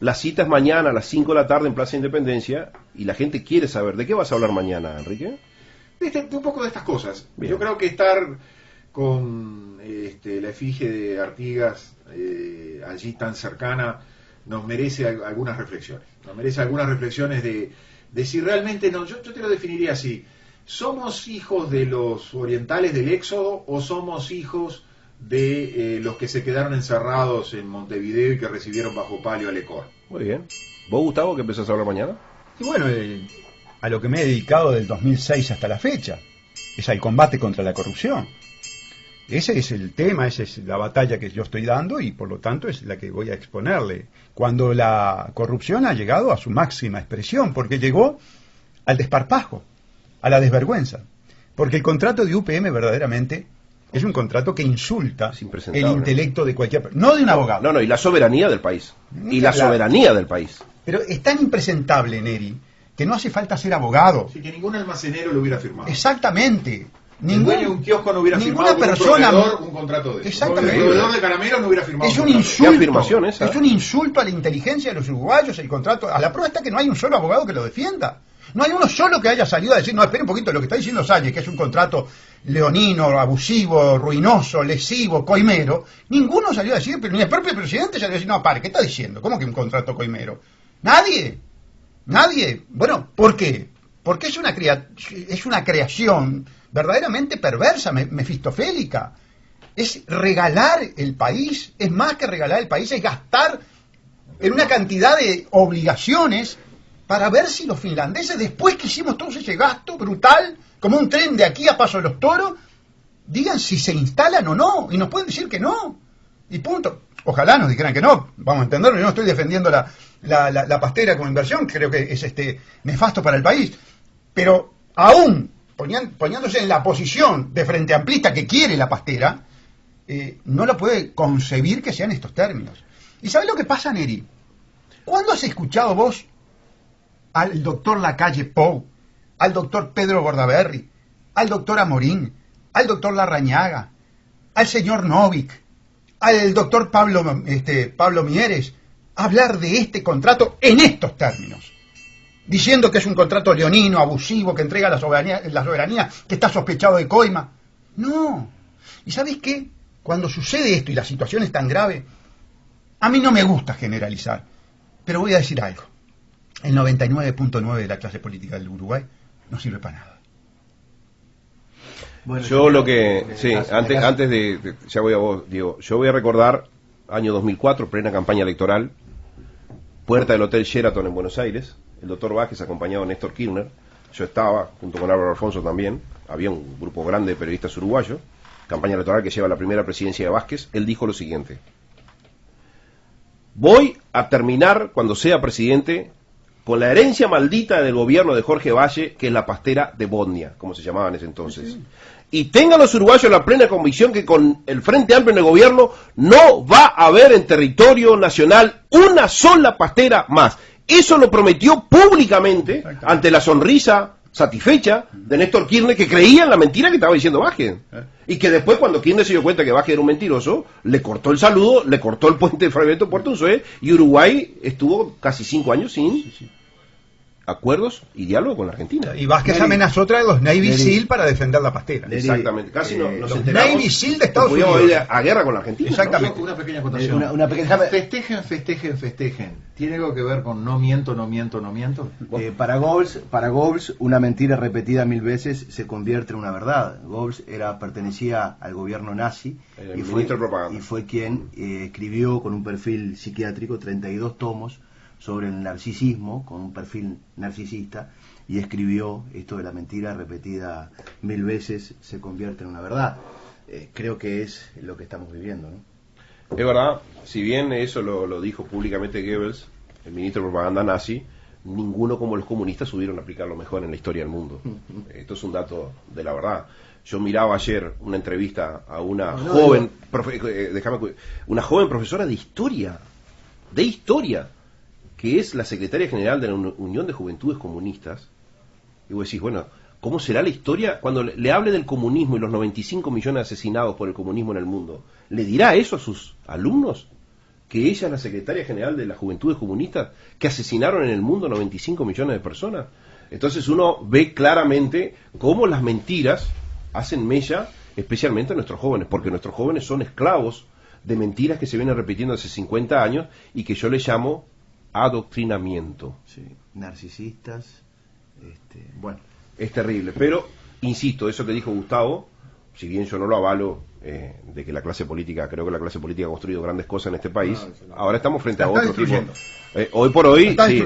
C: la cita es mañana a las 5 de la tarde en Plaza Independencia, y la gente quiere saber. ¿De qué vas a hablar mañana, Enrique?
F: De un poco de estas cosas.
C: Bien.
F: Yo creo que estar con la efigie de Artigas allí tan cercana nos merece algunas reflexiones. Nos merece algunas reflexiones de si realmente no. Yo te lo definiría así. ¿Somos hijos de los orientales del Éxodo o somos hijos de los que se quedaron encerrados en Montevideo y que recibieron bajo palio a Lecor?
C: Muy bien. ¿Vos, Gustavo, qué empezás a hablar mañana?
H: Y bueno, a lo que me he dedicado del 2006 hasta la fecha, es al combate contra la corrupción. Ese es el tema, esa es la batalla que yo estoy dando y por lo tanto es la que voy a exponerle. Cuando la corrupción ha llegado a su máxima expresión, porque llegó al desparpajo, a la desvergüenza. Porque el contrato de UPM verdaderamente es un contrato que insulta el intelecto de cualquier persona, no de un abogado.
C: No, y la soberanía del país. Y la soberanía del país.
H: Pero es tan impresentable, Neri, que no hace falta ser abogado.
F: Sí, que ningún almacenero lo hubiera firmado.
H: Exactamente.
F: El dueño de un kiosco no hubiera firmado con
H: persona,
F: un proveedor un contrato de eso.
H: Exactamente.
F: El proveedor de caramelos no hubiera firmado.
H: Es un insulto a la inteligencia de los uruguayos el contrato. A la prueba está que no hay un solo abogado que lo defienda. No hay uno solo que haya salido a decir, no, espere un poquito, lo que está diciendo Salles, que es un contrato leonino, abusivo, ruinoso, lesivo, coimero. Ninguno salió a decir, pero ni el propio presidente salió a decir, no, pare, ¿qué está diciendo? ¿Cómo que un contrato coimero? Nadie. Bueno, ¿por qué? Porque es una creación verdaderamente perversa, mefistofélica. Es regalar el país, es más que regalar el país, es gastar en una cantidad de obligaciones para ver si los finlandeses, después que hicimos todo ese gasto brutal, como un tren de aquí a Paso de los Toros, digan si se instalan o no, y nos pueden decir que no, y punto. Ojalá nos dijeran que no, vamos a entenderlo, yo no estoy defendiendo la pastera como inversión, creo que es nefasto para el país, pero aún poniéndose en la posición de Frente Amplista que quiere la pastera, no la puede concebir que sean estos términos. ¿Y sabes lo que pasa, Neri? ¿Cuándo has escuchado vos al doctor Lacalle Pou, al doctor Pedro Bordaberry, al doctor Amorín, al doctor Larrañaga, al señor Novik, al doctor Pablo Mieres hablar de este contrato en estos términos? Diciendo que es un contrato leonino, abusivo, que entrega la soberanía, que está sospechado de coima. No. ¿Y sabéis qué? Cuando sucede esto y la situación es tan grave, a mí no me gusta generalizar, pero voy a decir algo. El 99.9 de la clase política del Uruguay no sirve para nada.
C: Bueno, yo lo que... Sí, antes de... Ya voy a vos, Diego. Yo voy a recordar, año 2004, plena campaña electoral, puerta del Hotel Sheraton en Buenos Aires, el doctor Vázquez acompañado de Néstor Kirchner, yo estaba, junto con Álvaro Alfonso también, había un grupo grande de periodistas uruguayos, campaña electoral que lleva la primera presidencia de Vázquez. Él dijo lo siguiente: voy a terminar, cuando sea presidente, con la herencia maldita del gobierno de Jorge Valle, que es la pastera de Bodnia, como se llamaba en ese entonces. Sí. Y tengan los uruguayos la plena convicción que con el Frente Amplio en el gobierno no va a haber en territorio nacional una sola pastera más. Eso lo prometió públicamente ante la sonrisa satisfecha de Néstor Kirchner, que creía en la mentira que estaba diciendo Vázquez. Y que después, cuando Kirchner se dio cuenta que Vázquez era un mentiroso, le cortó el saludo, le cortó el puente de Fragmento Puerto Unzué, y Uruguay estuvo casi 5 años sin acuerdos y diálogo con la Argentina.
H: Y Vázquez amenazó traer los Navy SEAL para defender la pastera.
C: Exactamente, casi nos
H: los Navy SEAL de Estados Unidos.
C: Ir a guerra con la Argentina.
F: Exactamente. ¿No? Una pequeña acotación. Festejen. ¿Tiene algo que ver con no miento?
E: Para Goebbels, una mentira repetida 1000 veces se convierte en una verdad. Goebbels pertenecía al gobierno nazi y fue quien escribió con un perfil psiquiátrico 32 tomos sobre el narcisismo, con un perfil narcisista, y escribió: esto de la mentira repetida 1000 veces se convierte en una verdad. Creo que es lo que estamos viviendo, ¿no?
C: Es verdad, si bien eso lo dijo públicamente Goebbels, el ministro de propaganda nazi, ninguno como los comunistas supieron aplicarlo mejor en la historia del mundo. Esto es un dato de la verdad. Yo miraba ayer una entrevista a una joven profesora de historia, que es la secretaria general de la Unión de Juventudes Comunistas, y vos decís, bueno, ¿cómo será la historia cuando le hable del comunismo y los 95 millones de asesinados por el comunismo en el mundo? ¿Le dirá eso a sus alumnos? ¿Que ella es la secretaria general de las Juventudes Comunistas, que asesinaron en el mundo 95 millones de personas? Entonces uno ve claramente cómo las mentiras hacen mella, especialmente a nuestros jóvenes, porque nuestros jóvenes son esclavos de mentiras que se vienen repitiendo hace 50 años y que yo le llamo adoctrinamiento.
E: Sí, narcisistas, bueno.
C: Es terrible, pero, insisto, eso que dijo Gustavo, si bien yo no lo avalo, de que la clase política, creo que la clase política ha construido grandes cosas en este país, ahora estamos frente a otro tipo. Hoy por hoy, sí,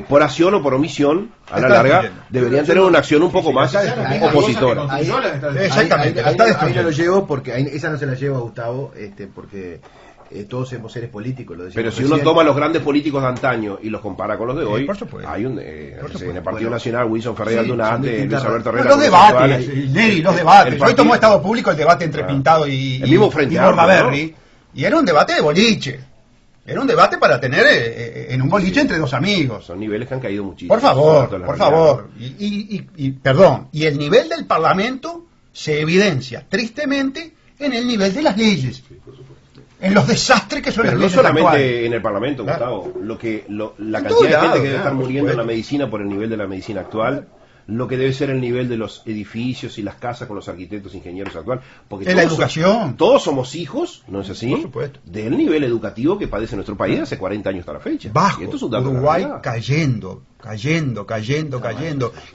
C: por acción o por omisión, a la larga, deberían tener una acción un poco más opositora.
E: Exactamente, ahí no lo llevo, porque esa no se la llevo a Gustavo, porque todos somos seres políticos, lo
C: pero si uno toma los grandes políticos de antaño y los compara con los de hoy, hay un en el Partido Nacional, Wilson Ferreira Aldunate, Luis Alberto Herrera,
H: los debates, Neri, los debates. Hoy tomó Estado Público el debate entre Pintado y Bordaberry, ¿no? Y era un debate de boliche. Era un debate para tener en un boliche entre dos amigos.
C: Son niveles que han caído muchísimo.
H: Por favor. Y perdón, y el nivel del Parlamento se evidencia tristemente en el nivel de las leyes. En los desastres que son
C: las
H: leyes.
C: Pero no solamente en el Parlamento, Gustavo. La cantidad de gente que debe estar muriendo en la medicina por el nivel de la medicina actual, lo que debe ser el nivel de los edificios y las casas con los arquitectos, ingenieros actual. Porque
H: en la educación.
C: Todos somos hijos, ¿no es así?
H: Por supuesto.
C: Del nivel educativo que padece nuestro país hace 40 años hasta la fecha.
H: Bajo.
C: Y esto es un dato
H: Uruguay cayendo.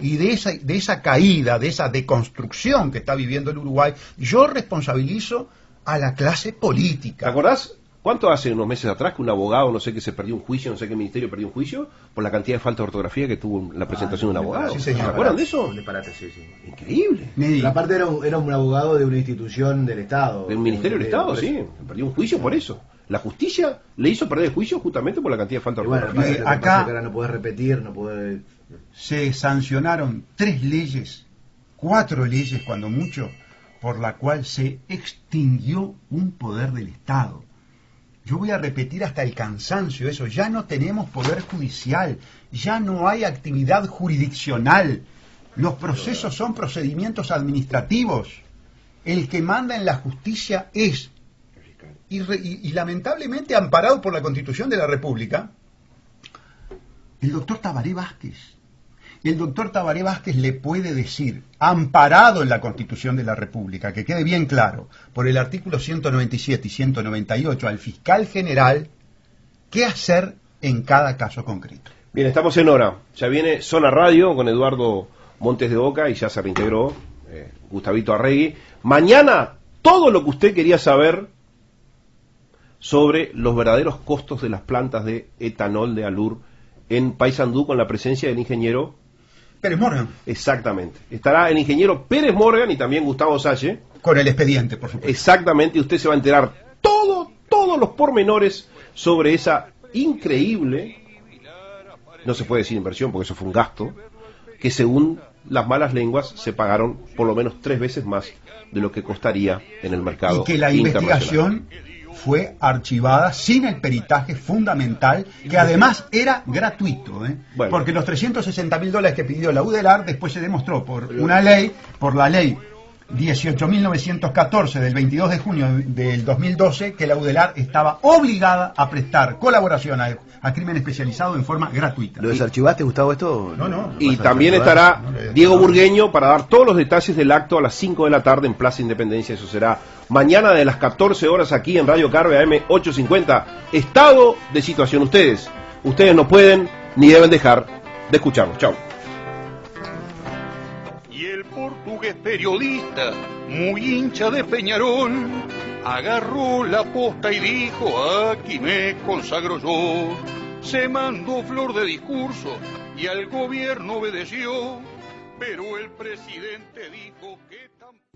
H: Y de esa caída, de esa deconstrucción que está viviendo el Uruguay, yo responsabilizo a la clase política.
C: ¿Te acordás? ¿Cuánto hace unos meses atrás que un abogado, no sé qué, se perdió un juicio, no sé qué ministerio perdió un juicio por la cantidad de falta de ortografía que tuvo la presentación de un abogado?
E: Sí,
C: ¿Se acuerdan de eso?
E: Sí.
C: Increíble.
E: Pero aparte era un abogado de una institución del Estado.
C: Del Ministerio del Estado, sí. Perdió un juicio por eso. La justicia le hizo perder el juicio justamente por la cantidad de falta de ortografía.
E: Bueno, acá ahora no podés repetir, no podés...
H: Se sancionaron 4 leyes cuando mucho, por la cual se extinguió un poder del Estado. Yo voy a repetir hasta el cansancio eso, ya no tenemos poder judicial, ya no hay actividad jurisdiccional, los procesos son procedimientos administrativos, el que manda en la justicia es, y lamentablemente amparado por la Constitución de la República, el doctor Tabaré Vázquez. El doctor Tabaré Vázquez le puede decir, amparado en la Constitución de la República, que quede bien claro, por el artículo 197 y 198 al fiscal general, qué hacer en cada caso concreto.
C: Bien, estamos en hora. Ya viene Zona Radio con Eduardo Montes de Oca y ya se reintegró Gustavito Arregui. Mañana, todo lo que usted quería saber sobre los verdaderos costos de las plantas de etanol de Alur en Paysandú con la presencia del ingeniero
H: Pérez Morgan.
C: Exactamente. Estará el ingeniero Pérez Morgan y también Gustavo Salle.
H: Con el expediente, por supuesto.
C: Exactamente, y usted se va a enterar todos los pormenores sobre esa increíble, no se puede decir inversión porque eso fue un gasto, que según las malas lenguas se pagaron por lo menos 3 veces más de lo que costaría en el mercado.
H: Y que la investigación fue archivada sin el peritaje fundamental, que además era gratuito, bueno, porque los $360.000 que pidió la UDELAR después se demostró por la ley 18.914 del 22 de junio del 2012, que la UDELAR estaba obligada a prestar colaboración a crimen especializado en forma gratuita.
E: ¿Lo desarchivaste, Gustavo, esto?
H: No.
C: Y también estará Diego Burgueño para dar todos los detalles del acto a las 5 de la tarde en Plaza Independencia. Eso será mañana de las 14 horas aquí en Radio Carve AM 850. Estado de situación. Ustedes no pueden ni deben dejar de escucharnos. Chao.
B: Y el portugués periodista, muy hincha de Peñarol, agarró la posta y dijo: aquí me consagro yo. Se mandó flor de discurso y al gobierno obedeció, pero el presidente dijo que tampoco.